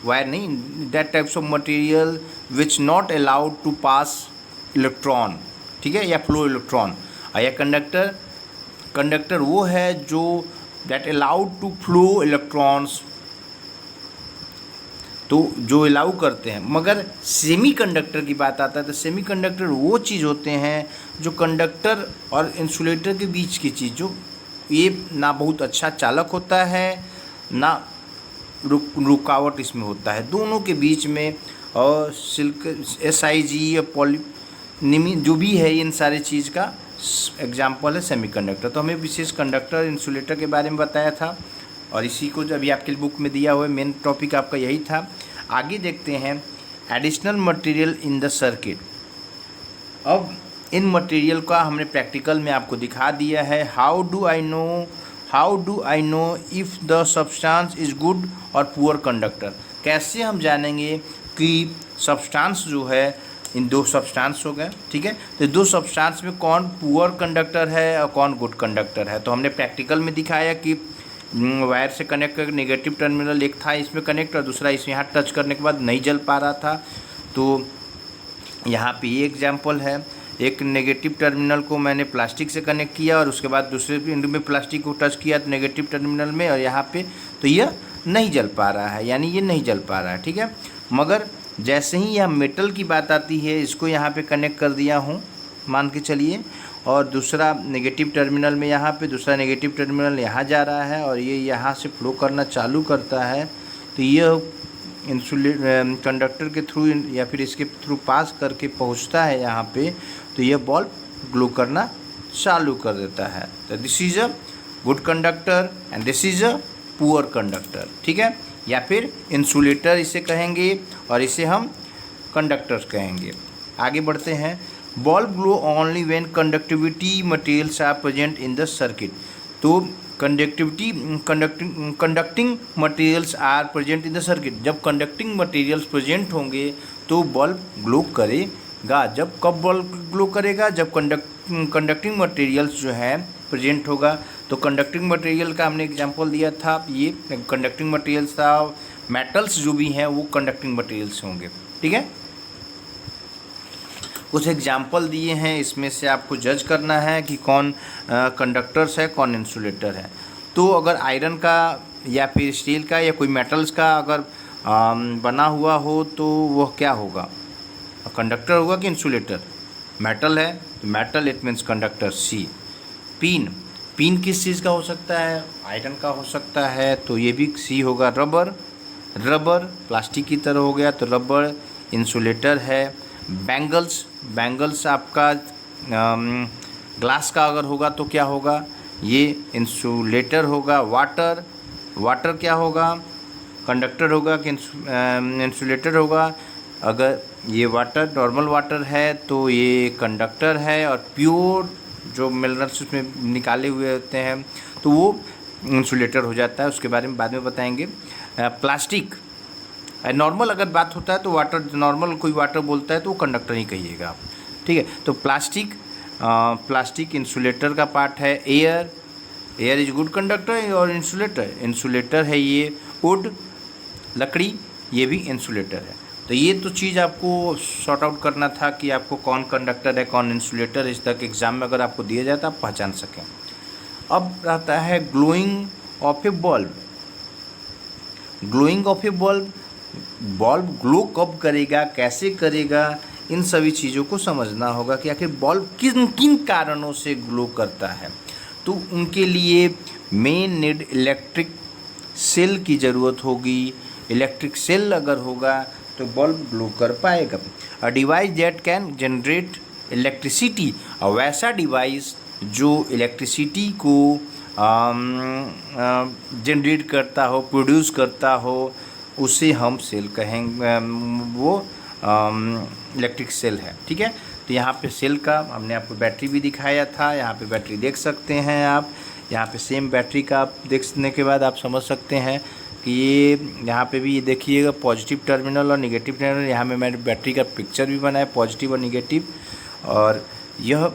wire नहीं, that types of material which not allowed to pass electron, ठीक है, या flow electron। या conductor वो है जो that allowed to flow electrons, तो जो अलाउ करते हैं। मगर सेमी कंडक्टर की बात आता है तो सेमी कंडक्टर वो चीज़ होते हैं जो कंडक्टर और इंसुलेटर के बीच की चीज़, जो ये ना बहुत अच्छा चालक होता है ना रुकावट इसमें होता है, दोनों के बीच में। और सिल्क SiG या पॉलीनिमी जो भी है इन सारी चीज़ का एग्जाम्पल है सेमी कंडक्टर। तो हमें विशेष कंडक्टर इंसुलेटर के बारे में बताया था और इसी को जो अभी आपके बुक में दिया हुआ है मेन टॉपिक आपका यही था। आगे देखते हैं additional material in the circuit. अब इन मटेरियल का हमने प्रैक्टिकल में आपको दिखा दिया है। How do I know if the substance is good और पुअर कंडक्टर। कैसे हम जानेंगे कि सब्सटेंस जो है, इन दो सब्सटेंस हो गए, ठीक है, तो दो सब्सटेंस में कौन पुअर कंडक्टर है और कौन गुड कंडक्टर है। तो हमने प्रैक्टिकल में दिखाया कि वायर से कनेक्ट कर नेगेटिव टर्मिनल एक था इसमें कनेक्ट और दूसरा इसमें यहाँ टच करने के बाद नहीं जल पा रहा था। तो यहाँ पे ये एग्जांपल है, एक नेगेटिव टर्मिनल को मैंने प्लास्टिक से कनेक्ट किया और उसके बाद दूसरे एंड में प्लास्टिक को टच किया तो नेगेटिव टर्मिनल में, और यहाँ पे तो यह नहीं जल पा रहा है, यानी ये नहीं जल पा रहा है। ठीक है, मगर जैसे ही यह मेटल की बात आती है, इसको यहाँ पे कनेक्ट कर दिया हूँ मान के चलिए, और दूसरा नेगेटिव टर्मिनल में यहाँ पे, दूसरा नेगेटिव टर्मिनल यहाँ जा रहा है और ये यहाँ से फ्लो करना चालू करता है, तो यह कंडक्टर के थ्रू या फिर इसके थ्रू पास करके पहुँचता है यहाँ पे, तो यह बल्ब ग्लो करना चालू कर देता है। तो this is a good conductor and this is a poor conductor. ठीक है, या फिर इंसुलेटर इसे कहेंगे और इसे हम कंडक्टर्स कहेंगे। आगे बढ़ते हैं। Bulb glow only when conductivity materials are present in the circuit. तो conducting materials are present in the circuit. जब कंडक्टिंग मटेरियल्स प्रेजेंट होंगे तो बल्ब ग्लो करेगा। जब कब बल्ब ग्लो करेगा? जब कंडक्टिंग मटेरियल्स जो है प्रेजेंट होगा। तो कंडक्टिंग मटेरियल का हमने एग्जांपल दिया था, ये कंडक्टिंग मटेरियल्स था। मेटल्स जो भी हैं वो कंडक्टिंग मटेरियल्स होंगे, ठीक है। कुछ एग्जाम्पल दिए हैं, इसमें से आपको जज करना है कि कौन कंडक्टर्स है, कौन इंसुलेटर है। तो अगर आयरन का या फिर स्टील का या कोई मेटल्स का अगर बना हुआ हो तो वह क्या होगा? कंडक्टर होगा कि इंसुलेटर? मेटल है तो metal, it means conductor, C. Pin किस चीज़ का हो सकता है? आयरन का हो सकता है, तो ये भी सी होगा। रबर प्लास्टिक की तरह हो गया तो रबर इंसुलेटर है। बैंगल्स आपका ग्लास का अगर होगा तो क्या होगा? ये इंसुलेटर होगा। वाटर क्या होगा? कंडक्टर होगा कि इंसुलेटर होगा? अगर ये वाटर नॉर्मल वाटर है तो ये कंडक्टर है, और प्योर जो मिनरल्स उसमें निकाले हुए होते हैं तो वो इंसुलेटर हो जाता है। उसके बारे में बाद में बताएंगे। प्लास्टिक नॉर्मल अगर बात होता है तो वाटर, नॉर्मल कोई वाटर बोलता है तो वो कंडक्टर ही कहिएगा आप, ठीक है। तो प्लास्टिक इंसुलेटर का पार्ट है। एयर इज गुड कंडक्टर और इंसुलेटर है ये। वुड लकड़ी, ये भी इंसुलेटर है। तो ये तो चीज़ आपको सॉर्ट आउट करना था कि आपको कौन कंडक्टर है, कौन इंसुलेटर है। इस तक एग्जाम में अगर आपको दिया जाए तो आप पहचान सकें। अब रहता है glowing of A bulb. Bulb glow कब करेगा, कैसे करेगा, इन सभी चीज़ों को समझना होगा कि आखिर बल्ब किन किन कारणों से ग्लो करता है। तो उनके लिए मेन नीड इलेक्ट्रिक सेल की ज़रूरत होगी। इलेक्ट्रिक सेल अगर होगा तो बल्ब ग्लो कर पाएगा। अ device that can generate electricity, और वैसा डिवाइस जो इलेक्ट्रिसिटी को जनरेट करता हो, प्रोड्यूस करता हो, उसे हम सेल कहेंगे। वो इलेक्ट्रिक सेल है, ठीक है। तो यहाँ पे सेल का हमने आपको बैटरी भी दिखाया था। यहाँ पे बैटरी देख सकते हैं आप। यहाँ पे सेम बैटरी का आप देखने के बाद आप समझ सकते हैं कि ये यहाँ पे भी ये देखिएगा पॉजिटिव टर्मिनल और निगेटिव टर्मिनल। यहाँ में मैंने बैटरी का पिक्चर भी बनाया, पॉजिटिव और निगेटिव। और यह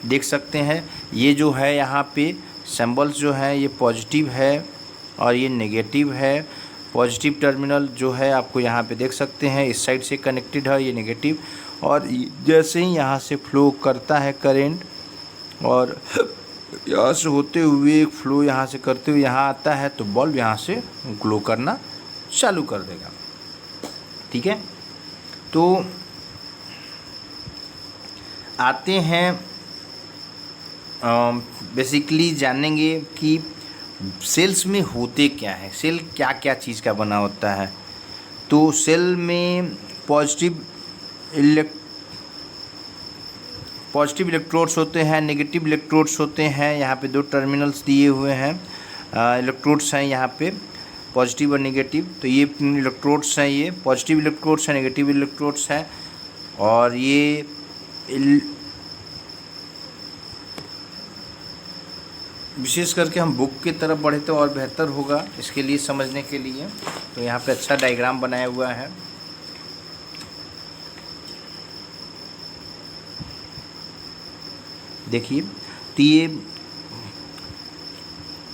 देख सकते हैं ये जो है यहाँ पे सिंबल्स जो हैं ये पॉजिटिव है और ये नेगेटिव है। पॉजिटिव टर्मिनल जो है आपको यहाँ पे देख सकते हैं इस साइड से कनेक्टेड है, ये नेगेटिव। और जैसे ही यहाँ से फ्लो करता है करंट, और यहाँ से होते हुए एक फ्लो यहाँ से करते हुए यहाँ आता है, तो बल्ब यहाँ से ग्लो करना चालू कर देगा, ठीक है। तो आते हैं बेसिकली जानेंगे कि सेल्स में होते क्या है, सेल क्या क्या चीज़ का बना होता है। तो सेल में पॉजिटिव इलेक्ट्रोड्स होते हैं, नेगेटिव इलेक्ट्रोड्स होते हैं। यहाँ पे दो टर्मिनल्स दिए हुए हैं, इलेक्ट्रोड्स हैं यहाँ पे पॉजिटिव और नेगेटिव। तो ये इलेक्ट्रोड्स हैं, ये पॉजिटिव इलेक्ट्रोड्स हैं, नेगेटिव इलेक्ट्रोड्स हैं। और ये विशेष करके हम बुक की तरफ बढ़े तो और बेहतर होगा इसके लिए समझने के लिए। तो यहाँ पे अच्छा डायग्राम बनाया हुआ है। देखिए, तो ये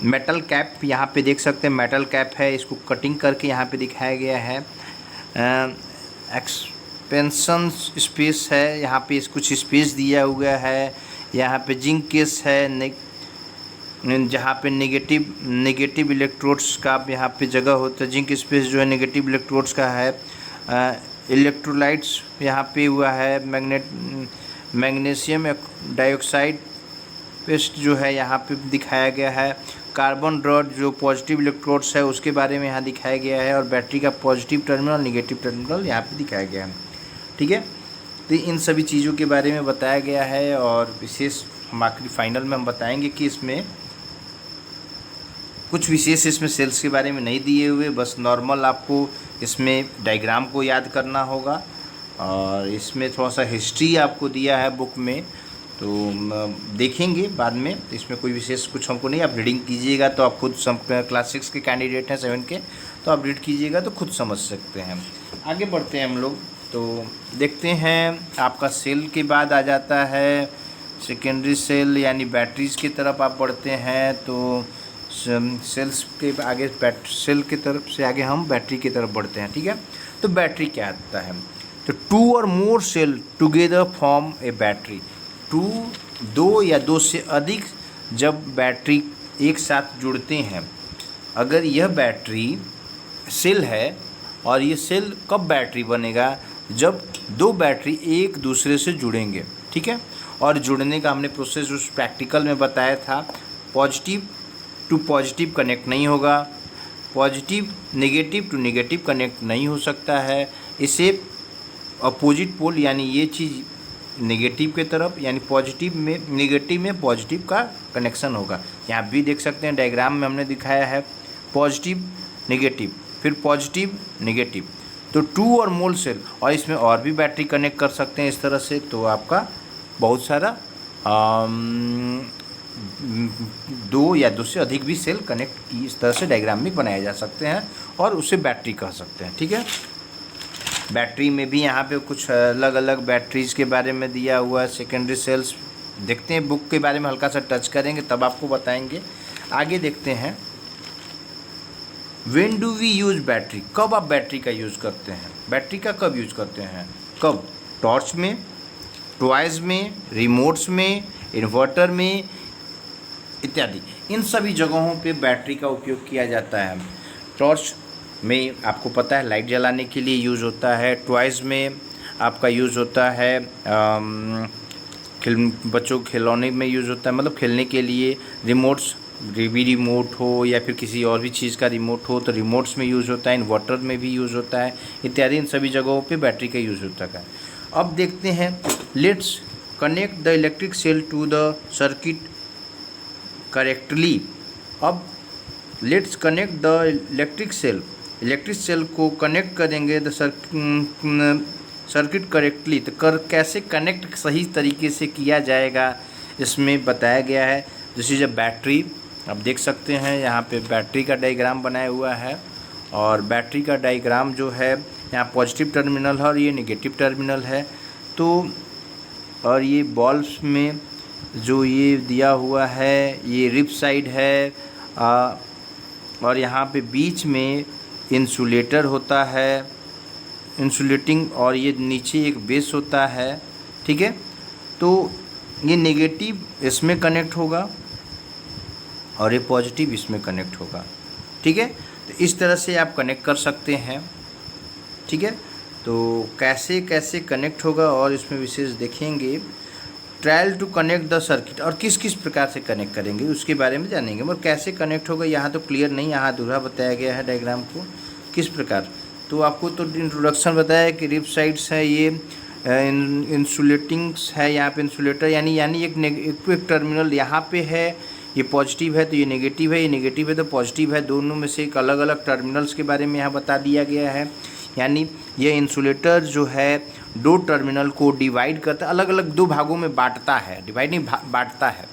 मेटल कैप यहाँ पे देख सकते हैं, मेटल कैप है, इसको कटिंग करके यहाँ पे दिखाया गया है। एक्सपेंशन स्पेस है, यहाँ पे कुछ स्पेस दिया हुआ है। यहाँ पे जिंक केस है, जहाँ पे नेगेटिव इलेक्ट्रोड्स का यहाँ पे जगह होता है। जिंक स्पेस जो है नेगेटिव इलेक्ट्रोड्स का है। इलेक्ट्रोलाइट्स यहाँ पे हुआ है। मैग्नीशियम डाइऑक्साइड पेस्ट जो है यहाँ पे दिखाया गया है। कार्बन रॉड जो पॉजिटिव इलेक्ट्रोड्स है उसके बारे में यहाँ दिखाया गया है। और बैटरी का पॉजिटिव टर्मिनल, नेगेटिव टर्मिनल यहाँ पे दिखाया गया है, ठीक है। तो इन सभी चीज़ों के बारे में बताया गया है। और विशेष हम आखिरी फाइनल में हम बताएंगे कि इसमें कुछ विशेष इसमें सेल्स के बारे में नहीं दिए हुए, बस नॉर्मल आपको इसमें डायग्राम को याद करना होगा। और इसमें थोड़ा सा हिस्ट्री आपको दिया है बुक में, तो देखेंगे बाद में, तो इसमें कोई विशेष कुछ हमको नहीं, आप रीडिंग कीजिएगा तो आप खुद क्लास 6 के कैंडिडेट हैं 7 के, तो आप रीड कीजिएगा तो खुद समझ सकते हैं। आगे बढ़ते हैं हम लोग, तो देखते हैं आपका सेल के बाद आ जाता है सेकेंडरी सेल यानी बैटरीज़ की तरफ आप बढ़ते हैं। तो सेल्स के आगे सेल की तरफ से आगे हम बैटरी की तरफ बढ़ते हैं, ठीक है। तो बैटरी क्या आता है, तो 2 और मोर सेल टुगेदर फॉर्म ए बैटरी। 2 या 2 से अधिक जब बैटरी एक साथ जुड़ते हैं, अगर यह बैटरी सेल है, और ये सेल कब बैटरी बनेगा, जब 2 बैटरी एक दूसरे से जुड़ेंगे, ठीक है। और जुड़ने का हमने प्रोसेस उस प्रैक्टिकल में बताया था, पॉजिटिव टू पॉजिटिव कनेक्ट नहीं होगा, positive negative to negative connect नहीं हो सकता है, इसे अपोजिट पोल यानी ये चीज़ नेगेटिव के तरफ यानी पॉजिटिव में नेगेटिव में पॉजिटिव का कनेक्शन होगा। यहाँ भी देख सकते हैं डायग्राम में हमने दिखाया है पॉजिटिव नेगेटिव फिर पॉजिटिव नेगेटिव। तो 2 और मोल सेल, और इसमें और भी बैटरी कनेक्ट कर सकते हैं इस तरह से, तो आपका बहुत सारा 2 या 2 से अधिक भी सेल कनेक्ट की इस तरह से डायग्राम में बनाए जा सकते हैं और उसे बैटरी कह सकते हैं, ठीक है। बैटरी में भी यहाँ पे कुछ अलग अलग बैटरीज के बारे में दिया हुआ है। सेकेंडरी सेल्स देखते हैं, बुक के बारे में हल्का सा टच करेंगे तब आपको बताएंगे। आगे देखते हैं, when do we use battery, कब आप बैटरी का यूज़ करते हैं, बैटरी का कब यूज़ करते हैं, कब, टॉर्च में, टॉयज़ में, रिमोट्स में, इन्वर्टर में इत्यादि, इन सभी जगहों पे बैटरी का उपयोग किया जाता है। टॉर्च में आपको पता है लाइट जलाने के लिए यूज़ होता है, टॉयज़ में आपका यूज़ होता है बच्चों के खिलौने में यूज़ होता है, मतलब खेलने के लिए। रिमोट्स, टीवी रिमोट हो या फिर किसी और भी चीज़ का रिमोट हो तो रिमोट्स में यूज़ होता है, इन्वर्टर में भी यूज़ होता है इत्यादि, इन सभी जगहों पे बैटरी का यूज़ होता है। अब देखते हैं, let's connect the electric cell to the circuit correctly. अब let's connect the electric cell को कनेक्ट करेंगे द सर्किट करेक्टली, तो कैसे कनेक्ट सही तरीके से किया जाएगा इसमें बताया गया है। दिस इज अ बैटरी, आप देख सकते हैं यहाँ पे बैटरी का डायग्राम बनाया हुआ है, और बैटरी का डायग्राम जो है यहाँ पॉजिटिव टर्मिनल है और ये नेगेटिव टर्मिनल है। तो और ये बॉल्ब्स में जो ये दिया हुआ है ये रिप साइड है, और यहाँ पे बीच में इंसुलेटर होता है, इंसुलेटिंग, और ये नीचे एक बेस होता है, ठीक है। तो ये नेगेटिव इसमें कनेक्ट होगा और ये पॉजिटिव इसमें कनेक्ट होगा, ठीक है। तो इस तरह से आप कनेक्ट कर सकते हैं, ठीक है। तो कैसे कैसे कनेक्ट होगा और इसमें विशेष देखेंगे। Trial to connect the circuit, और किस किस प्रकार से कनेक्ट करेंगे उसके बारे में जानेंगे, मगर कैसे कनेक्ट होगा यहाँ तो क्लियर नहीं, यहाँ अधूरा बताया गया है डायग्राम को किस प्रकार। तो आपको तो इंट्रोडक्शन बताया कि रिप साइड्स है, ये इंसुलेटिंग्स है, यहाँ पे इंसुलेटर यानी एक टर्मिनल यहाँ पे है, ये पॉजिटिव है तो ये नेगेटिव है, ये नेगेटिव है तो पॉजिटिव है, दोनों में से एक अलग अलग टर्मिनल्स के बारे में यहाँ बता दिया गया है। यानी ये इंसुलेटर जो है 2 टर्मिनल को डिवाइड करता है, अलग अलग 2 भागों में बांटता है, डिवाइड नहीं बांटता है,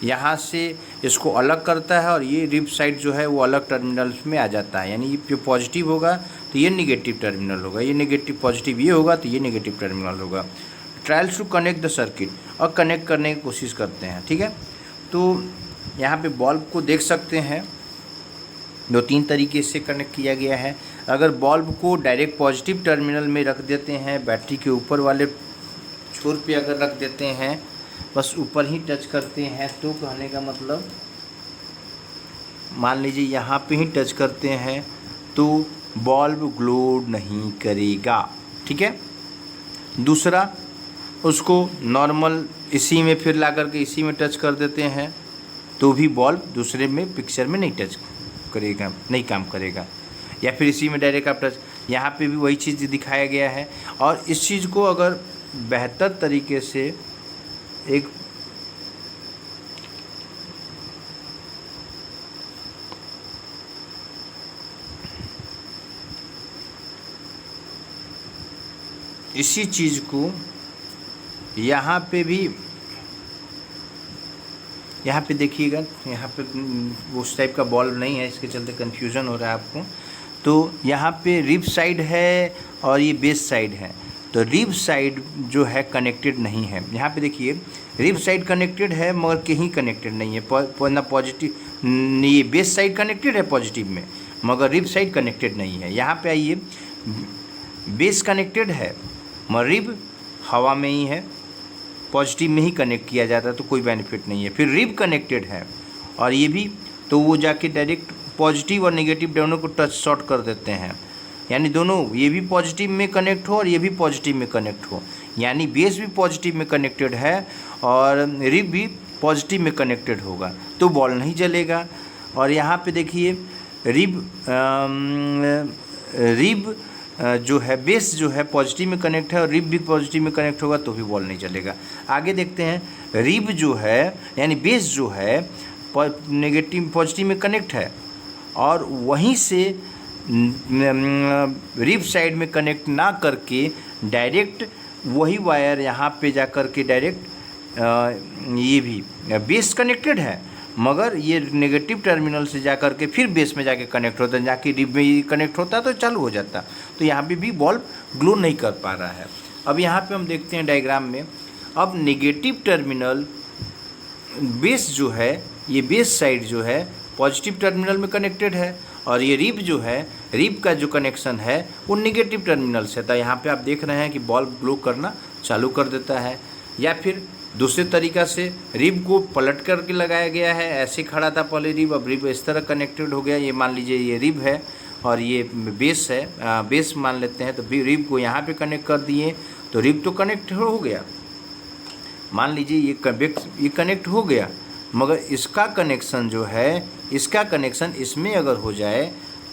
यहाँ से इसको अलग करता है, और ये रिप साइड जो है वो अलग टर्मिनल्स में आ जाता है। यानी ये जो पॉजिटिव होगा तो ये नेगेटिव टर्मिनल होगा, ये नेगेटिव पॉजिटिव ये होगा तो ये नेगेटिव टर्मिनल होगा। Trials to connect the circuit, और कनेक्ट करने की कोशिश करते हैं, ठीक है। तो यहाँ पे बल्ब को देख सकते हैं 2-3 तरीके से कनेक्ट किया गया है। अगर बल्ब को डायरेक्ट पॉजिटिव टर्मिनल में रख देते हैं, बैटरी के ऊपर वाले छोर पे अगर रख देते हैं, बस ऊपर ही टच करते हैं, तो कहने का मतलब मान लीजिए यहाँ पे ही टच करते हैं तो बल्ब ग्लो नहीं करेगा, ठीक है। दूसरा, उसको नॉर्मल इसी में फिर ला करके इसी में टच कर देते हैं तो भी बल्ब दूसरे में पिक्चर में नहीं टच करेगा, नहीं काम करेगा। या फिर इसी में डायरेक्ट आप टच, यहाँ पे भी वही चीज़ दिखाया गया है। और इस चीज़ को अगर बेहतर तरीके से एक इसी चीज़ को यहाँ पे भी यहाँ पे देखिएगा, यहाँ पे उस टाइप का बॉल्ब नहीं है, इसके चलते कन्फ्यूज़न हो रहा है आपको। तो यहाँ पे रिब साइड है और ये बेस साइड है। तो रिब साइड जो है कनेक्टेड नहीं है। यहाँ पे देखिए रिब साइड कनेक्टेड है मगर कहीं कनेक्टेड नहीं है, ना पॉजिटिव, ये बेस साइड कनेक्टेड है पॉजिटिव में मगर रिब साइड कनेक्टेड नहीं है। यहाँ पे आइए, बेस कनेक्टेड है मगर रिब हवा में ही है, पॉजिटिव में ही कनेक्ट किया जाता है तो कोई बेनिफिट नहीं है। फिर रिब कनेक्टेड है और ये भी, तो वो जाके डायरेक्ट पॉजिटिव और नेगेटिव दोनों को टच शॉर्ट कर देते हैं, यानी दोनों, ये भी पॉजिटिव में कनेक्ट हो और ये भी पॉजिटिव में कनेक्ट हो, यानी बेस भी पॉजिटिव में कनेक्टेड है और रिब भी पॉजिटिव में कनेक्टेड होगा तो बॉल नहीं जलेगा। और यहाँ पे देखिए रिब जो है, बेस जो है पॉजिटिव में कनेक्ट है और रिब भी पॉजिटिव में कनेक्ट होगा तो भी बॉल नहीं चलेगा। आगे देखते हैं, रिब जो है यानी बेस जो है नेगेटिव पॉजिटिव में कनेक्ट है और वहीं से रिब साइड में कनेक्ट ना करके डायरेक्ट वही वायर यहाँ पे जा कर के डायरेक्ट ये भी बेस कनेक्टेड है मगर ये नेगेटिव टर्मिनल से जा कर के फिर बेस में जाके कनेक्ट होता है, जाके रिब में कनेक्ट होता तो चालू हो जाता। तो यहाँ पे भी बल्ब ग्लो नहीं कर पा रहा है। अब यहाँ पे हम देखते हैं डायग्राम में, अब नेगेटिव टर्मिनल बेस जो है, ये बेस साइड जो है पॉजिटिव टर्मिनल में कनेक्टेड है और ये रिब जो है, रिब का जो कनेक्शन है वो नेगेटिव टर्मिनल से था। यहाँ पे आप देख रहे हैं कि बल्ब ग्लो करना चालू कर देता है। या फिर दूसरे तरीक़ा से रिब को पलट करके लगाया गया है, ऐसे खड़ा था पहले रिब, अब रिब इस तरह कनेक्टेड हो गया। ये मान लीजिए ये रिब है और ये बेस है, बेस मान लेते हैं, तो रिब को यहाँ पे कनेक्ट कर दिए तो रिब तो कनेक्ट हो गया। मान लीजिए ये कनेक्ट हो गया मगर इसका कनेक्शन जो है, इसका कनेक्शन इसमें अगर हो जाए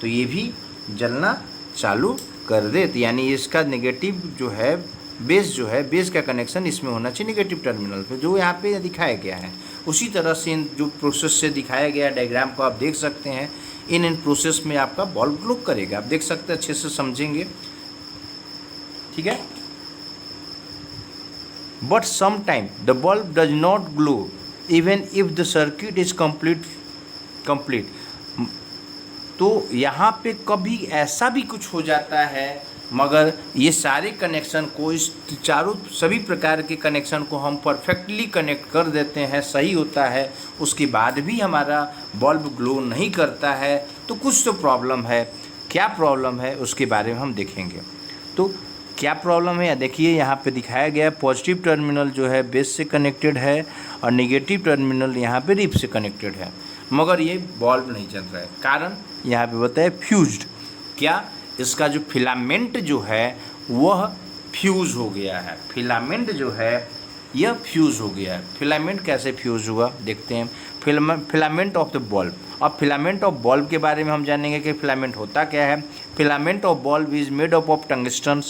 तो ये भी जलना चालू कर दे, तो यानी इसका नेगेटिव जो है, बेस जो है, बेस का कनेक्शन इसमें होना चाहिए नेगेटिव टर्मिनल पे, जो यहाँ पे दिखाया गया है। उसी तरह से जो प्रोसेस से दिखाया गया डायग्राम को आप देख सकते हैं, इन प्रोसेस में आपका बल्ब ग्लो करेगा। आप देख सकते हैं, अच्छे से समझेंगे, ठीक है। But sometime the bulb does not glow even if the circuit is complete. तो यहाँ पे कभी ऐसा भी कुछ हो जाता है मगर ये सारे कनेक्शन को, इस चारों सभी प्रकार के कनेक्शन को हम परफेक्टली कनेक्ट कर देते हैं, सही होता है, उसके बाद भी हमारा बल्ब ग्लो नहीं करता है तो कुछ तो प्रॉब्लम है। क्या प्रॉब्लम है उसके बारे में हम देखेंगे। तो क्या प्रॉब्लम है, देखिए यहाँ पे दिखाया गया है, पॉजिटिव टर्मिनल जो है बेस से कनेक्टेड है और नेगेटिव टर्मिनल यहाँ पे रिब से कनेक्टेड है मगर ये बल्ब नहीं जल रहा है। कारण यहाँ पे बताया फ्यूज्ड। क्या, इसका जो फिलामेंट जो है वह फ्यूज़ हो गया है। फिलामेंट जो है यह फ्यूज़ हो गया है। फिलामेंट कैसे फ्यूज़ हुआ देखते हैं। Filament of the bulb. अब फिलामेंट ऑफ बल्ब के बारे में हम जानेंगे कि फिलामेंट होता क्या है। Filament of bulb is made up of tungsten.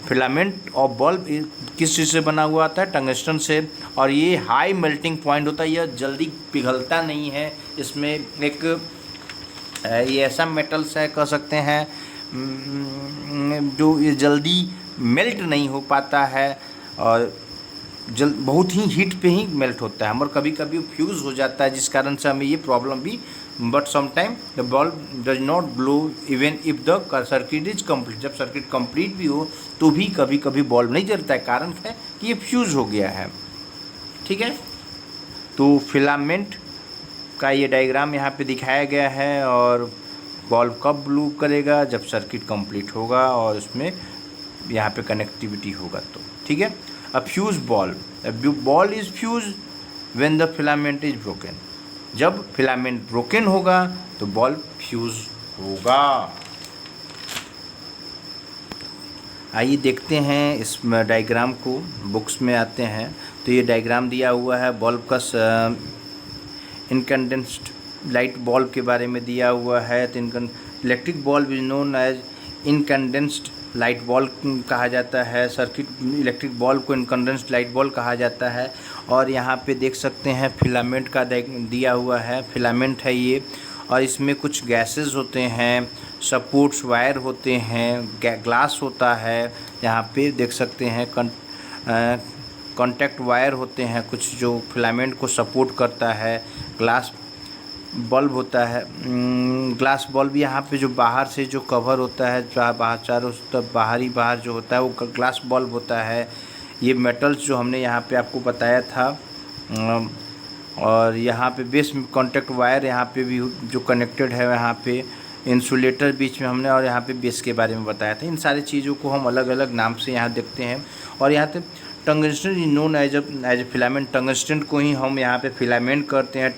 Filament of bulb किस चीज़ से बना हुआ आता है, टंगस्टन से, और ये हाई मेल्टिंग पॉइंट होता है, यह जल्दी पिघलता नहीं है। इसमें एक ये ऐसा मेटल्स है, कह सकते हैं, जो ये जल्दी मेल्ट नहीं हो पाता है और बहुत ही हीट पे ही मेल्ट होता है, मगर कभी कभी फ्यूज़ हो जाता है, जिस कारण से हमें ये प्रॉब्लम भी। But sometime the bulb does not glow even if the circuit is complete. जब सर्किट कंप्लीट भी हो तो भी कभी कभी बल्ब नहीं जलता है, कारण है कि ये फ्यूज़ हो गया है, ठीक है। तो फिलामेंट का ये डायग्राम यहाँ पे दिखाया गया है और बल्ब कब ग्लो करेगा, जब सर्किट कंप्लीट होगा और उसमें यहाँ पे कनेक्टिविटी होगा तो, ठीक है। अ fuse ball is fuse when the filament is broken. जब फिलामेंट ब्रोकन होगा तो बल्ब फ्यूज होगा। आइए देखते हैं इस डायग्राम को, बुक्स में आते हैं तो ये डायग्राम दिया हुआ है बल्ब का, इनकंडेंस्ड लाइट बल्ब के बारे में दिया हुआ है। तो electric bulb is known as incandescent light bulb कहा जाता है। सर्किट इलेक्ट्रिक बल्ब को इनकंडेंस्ड लाइट बल्ब कहा जाता है। और यहाँ पे देख सकते हैं फिलामेंट का दिया हुआ है, फिलामेंट है ये, और इसमें कुछ गैसेस होते हैं, सपोर्ट्स वायर होते हैं, ग्लास होता है। यहाँ पे देख सकते हैं कॉन्टैक्ट वायर होते हैं, कुछ जो फिलामेंट को सपोर्ट करता है। ग्लास बल्ब होता है, ग्लास बल्ब यहाँ पे जो बाहर से जो कवर होता है, बाहर चारों तरफ बाहर जो होता है वो ग्लास बल्ब होता है। ये मेटल्स जो हमने यहाँ पे आपको बताया था, और यहाँ पे बेस कॉन्टैक्ट वायर यहाँ पे भी जो कनेक्टेड है, यहाँ पे इंसुलेटर बीच में हमने, और यहाँ पे बेस के बारे में बताया था। इन सारी चीज़ों को हम अलग अलग नाम से यहाँ देखते हैं। और यहाँ पे tungsten is known as a filament, tungsten को ही हम यहाँ पे फिलामेंट करते हैं।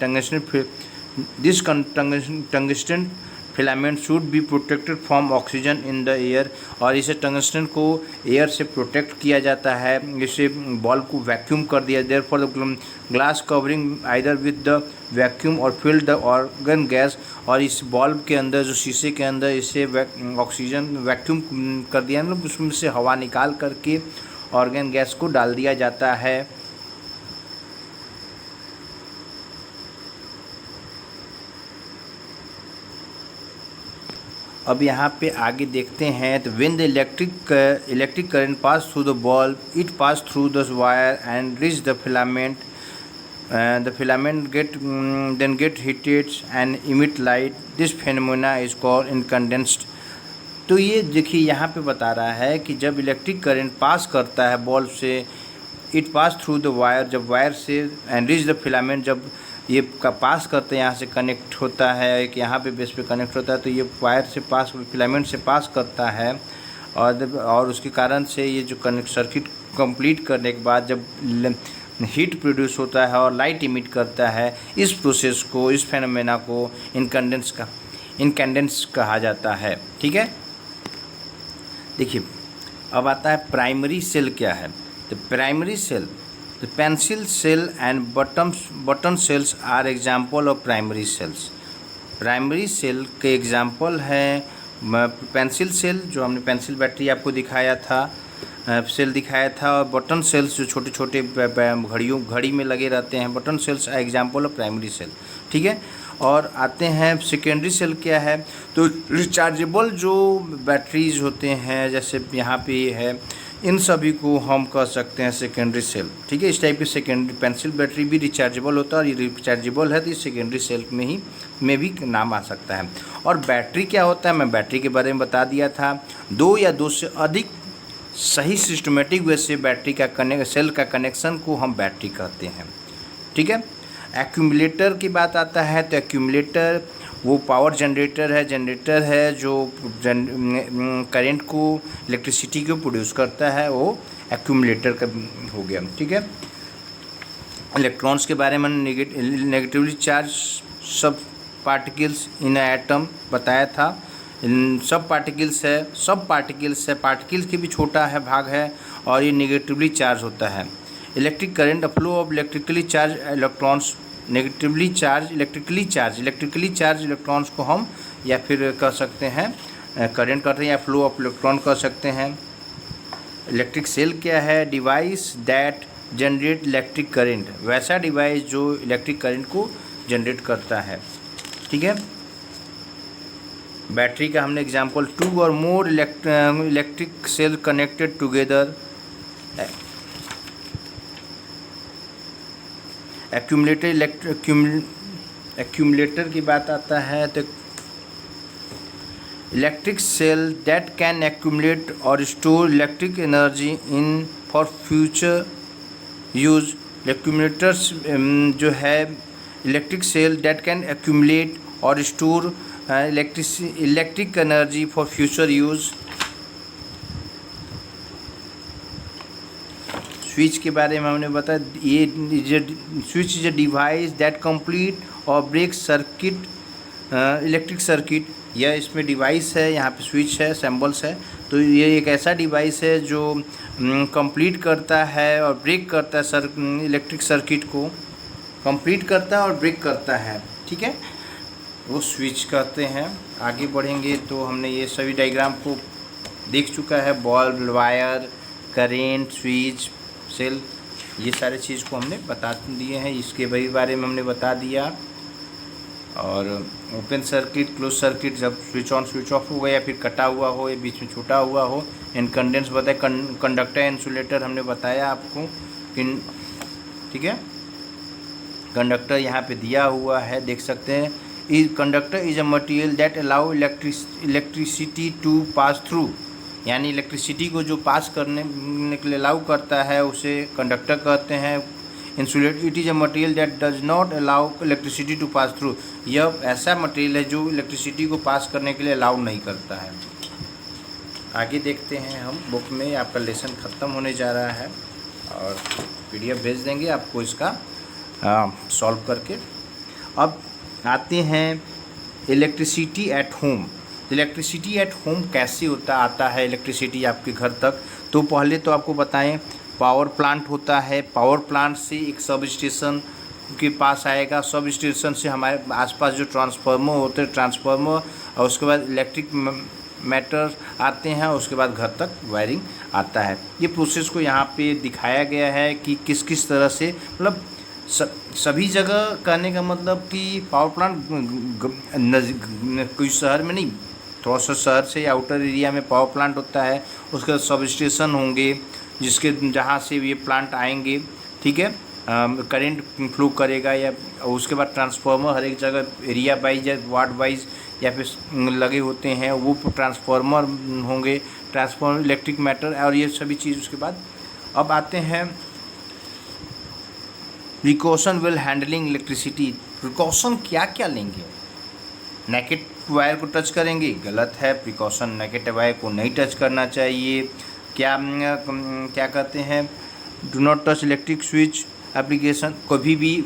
This tungsten filament should be protected from oxygen in the air, और इसे टंगस्टन को एयर से प्रोटेक्ट किया जाता है, इसे बल्ब को वैक्यूम कर दिया। Therefore the glass covering either with the vacuum और फिल्ड द ऑर्गन गैस, और इस बल्ब के अंदर जो शीशे के अंदर इसे ऑक्सीजन वैक्यूम कर दिया, मतलब उसमें से हवा निकाल करके ऑर्गन गैस को डाल दिया जाता है। अब यहाँ पे आगे देखते हैं तो when the electric current pass through the bulb, it pass through the wire and reach the filament, the filament get heated and emit light, this phenomena is called incandescence. तो ये देखिए यहाँ पे बता रहा है कि जब इलेक्ट्रिक करंट पास करता है बल्ब से, it pass through the wire, जब वायर से, एंड रीच द फिलामेंट, जब ये का पास करते हैं, यहाँ से कनेक्ट होता है, एक यहाँ पे बेस पे कनेक्ट होता है, तो ये वायर से पास, फिलामेंट से पास करता है, और उसके कारण से ये जो कनेक्ट सर्किट कंप्लीट करने के बाद जब हीट प्रोड्यूस होता है और लाइट इमिट करता है, इस प्रोसेस को, इस फेनोमेना को इनकैंडेंस कहा जाता है। ठीक है, देखिए अब आता है प्राइमरी सेल क्या है। तो primary cell, the pencil cell and button cells are example of primary cells। Primary cell के एग्जाम्पल है पेंसिल सेल, जो हमने पेंसिल बैटरी आपको दिखाया था, सेल दिखाया था, और बटन सेल्स जो छोटे छोटे घड़ी में लगे रहते हैं, button cells are example of primary cell. ठीक है, और आते हैं सेकेंडरी सेल क्या है। तो रिचार्जेबल जो बैटरीज होते हैं, जैसे यहाँ पे है, इन सभी को हम कह सकते हैं सेकेंडरी सेल। ठीक है, इस टाइप की सेकेंडरी पेंसिल बैटरी भी रिचार्जेबल होता है, और ये रिचार्जेबल है तो ये सेकेंडरी सेल में भी नाम आ सकता है। और बैटरी क्या होता है, मैं बैटरी के बारे में बता दिया था। 2 या 2 से अधिक सही सिस्टमेटिक वे से बैटरी का सेल का कनेक्शन को हम बैटरी कहते हैं। ठीक है, एक्यूमुलेटर की बात आता है तो एक्यूमुलेटर वो पावर जनरेटर है जो करंट को, इलेक्ट्रिसिटी को प्रोड्यूस करता है, वो एक्यूमुलेटर का हो गया। ठीक है, इलेक्ट्रॉन्स के बारे में नेगेटिवली चार्ज सब पार्टिकल्स इन एटम बताया था। सब पार्टिकल्स है, पार्टिकल्स के भी छोटा है भाग है, और ये नेगेटिवली चार्ज होता है। Electric current, flow of electrically charge electrons, electrically charge electrons को हम या फिर कह सकते हैं करंट कहते हैं, या फ्लो ऑफ इलेक्ट्रॉन कह सकते हैं। इलेक्ट्रिक सेल क्या है, device that generate electric current, वैसा डिवाइस जो इलेक्ट्रिक करंट को जनरेट करता है। ठीक है, बैटरी का हमने एग्जांपल, 2 और more electric cell connected together. Accumulator की बात आता है तो electric cell that can accumulate और store electric energy in for future use. Accumulators जो है electric cell that can accumulate और store electric energy for future use. Switch के बारे में हमने बताया, ये switch is a device that complete और ब्रेक सर्किट इलेक्ट्रिक सर्किट। यह इसमें डिवाइस है, यहाँ पे स्विच है, सिंबल्स है, तो ये एक ऐसा डिवाइस है जो कंप्लीट करता है और ब्रेक करता है इलेक्ट्रिक सर्किट को कंप्लीट करता है और ब्रेक करता है। ठीक है, वो स्विच कहते हैं। आगे बढ़ेंगे तो हमने ये सभी डायग्राम को देख चुका है, bulb, wire, current, switch, cell, ये सारे चीज़ को हमने बता दिए हैं। इसके बारे में हमने बता दिया। और ओपन सर्किट, क्लोज सर्किट, जब स्विच ऑन स्विच ऑफ हो गया या फिर कटा हुआ हो या बीच में छूटा हुआ हो। इनकंडेंस बताया, कंडक्टर इंसुलेटर हमने बताया आपको। ठीक है। कंडक्टर यहाँ पे दिया हुआ है, देख सकते हैं। Conductor is a material that allow electricity to pass through, यानी इलेक्ट्रिसिटी को जो पास करने के लिए अलाउ करता है उसे कंडक्टर कहते हैं। Insulate it is a material that does not allow electricity to pass through, यह ऐसा मटेरियल है जो इलेक्ट्रिसिटी को पास करने के लिए अलाउ नहीं करता है। आगे देखते हैं हम बुक में। आपका लेसन ख़त्म होने जा रहा है और PDF भेज देंगे आपको इसका सॉल्व करके। अब आते हैं electricity at home. Electricity at home कैसे आता है इलेक्ट्रिसिटी आपके घर तक? तो पहले तो आपको बताएं, पावर प्लांट होता है। पावर प्लांट से एक सब स्टेशन के पास आएगा, सब स्टेशन से हमारे आसपास जो ट्रांसफार्मर होते हैं, ट्रांसफार्मर, और उसके बाद इलेक्ट्रिक मैटर आते हैं, उसके बाद घर तक वायरिंग आता है। ये प्रोसेस को यहाँ पे दिखाया गया है कि किस किस तरह से, मतलब सभी जगह कहने का मतलब कि पावर प्लांट कोई शहर में नहीं, थोड़ा सा शहर से आउटर एरिया में पावर प्लांट होता है। उसके बाद सब स्टेशन होंगे जिसके जहाँ से ये प्लांट आएंगे, ठीक है, करंट फ्लो करेगा, या उसके बाद ट्रांसफार्मर हर एक जगह एरिया वाइज या वार्ड वाइज या फिर लगे होते हैं, वो ट्रांसफार्मर होंगे, ट्रांसफार्मर, इलेक्ट्रिक मैटर और ये सभी चीज़। उसके बाद अब आते हैं precaution will handling electricity. Precaution क्या क्या लेंगे? नेकेड वायर को टच करेंगे, गलत है। प्रिकॉशन नेकेड वायर को नहीं टच करना चाहिए। क्या कहते हैं, do not touch electric switch application. कभी भी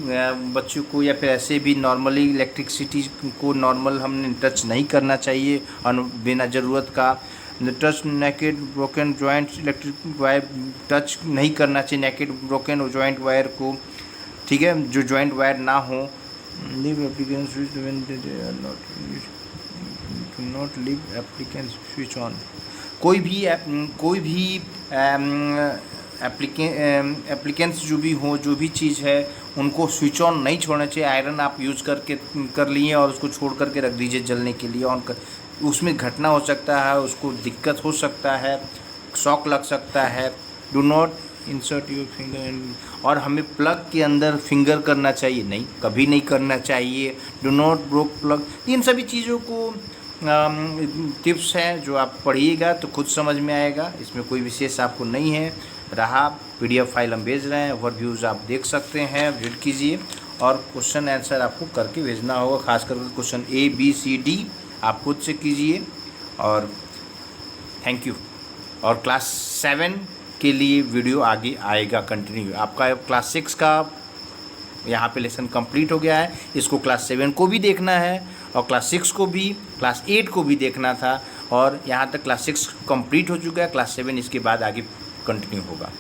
बच्चों को या फिर ऐसे भी नॉर्मली इलेक्ट्रिसिटी को नॉर्मल हमने टच नहीं करना चाहिए और बिना ज़रूरत का। Touch naked broken joint electric wire touch नहीं करना चाहिए, नेकेड ब्रोकन जॉइंट वायर को, ठीक है, जो जॉइंट वायर ना हो। Leave application switch when they are not leave application switch on. कोई भी एप्लीकेंट्स जो भी हो, जो भी चीज़ है, उनको स्विच ऑन नहीं छोड़ना चाहिए। आयरन आप यूज़ कर लिए और उसको छोड़ करके रख दीजिए जलने के लिए, ऑन कर, उसमें घटना हो सकता है, उसको दिक्कत हो सकता है, शॉक लग सकता है। Do not insert your finger and, और हमें प्लग के अंदर फिंगर करना चाहिए नहीं, कभी नहीं करना चाहिए। Do not broke plug. इन सभी चीज़ों को टिप्स हैं जो आप पढ़िएगा तो खुद समझ में आएगा, इसमें कोई विशेष आपको नहीं है। रहा PDF फाइल हम भेज रहे हैं, ओवरव्यूज़ आप देख सकते हैं, रीड कीजिए और क्वेश्चन आंसर आपको करके भेजना होगा। खास करके question A B C D आप खुद से कीजिए। और थैंक यू। और क्लास 7 के लिए वीडियो आगे आएगा कंटिन्यू। आपका क्लास 6 का यहाँ पे लेसन कंप्लीट हो गया है, इसको क्लास 7 को भी देखना है और क्लास 6 को भी, क्लास 8 को भी देखना था, और यहाँ तक क्लास 6 कंप्लीट हो चुका है। क्लास 7 इसके बाद आगे कंटिन्यू होगा।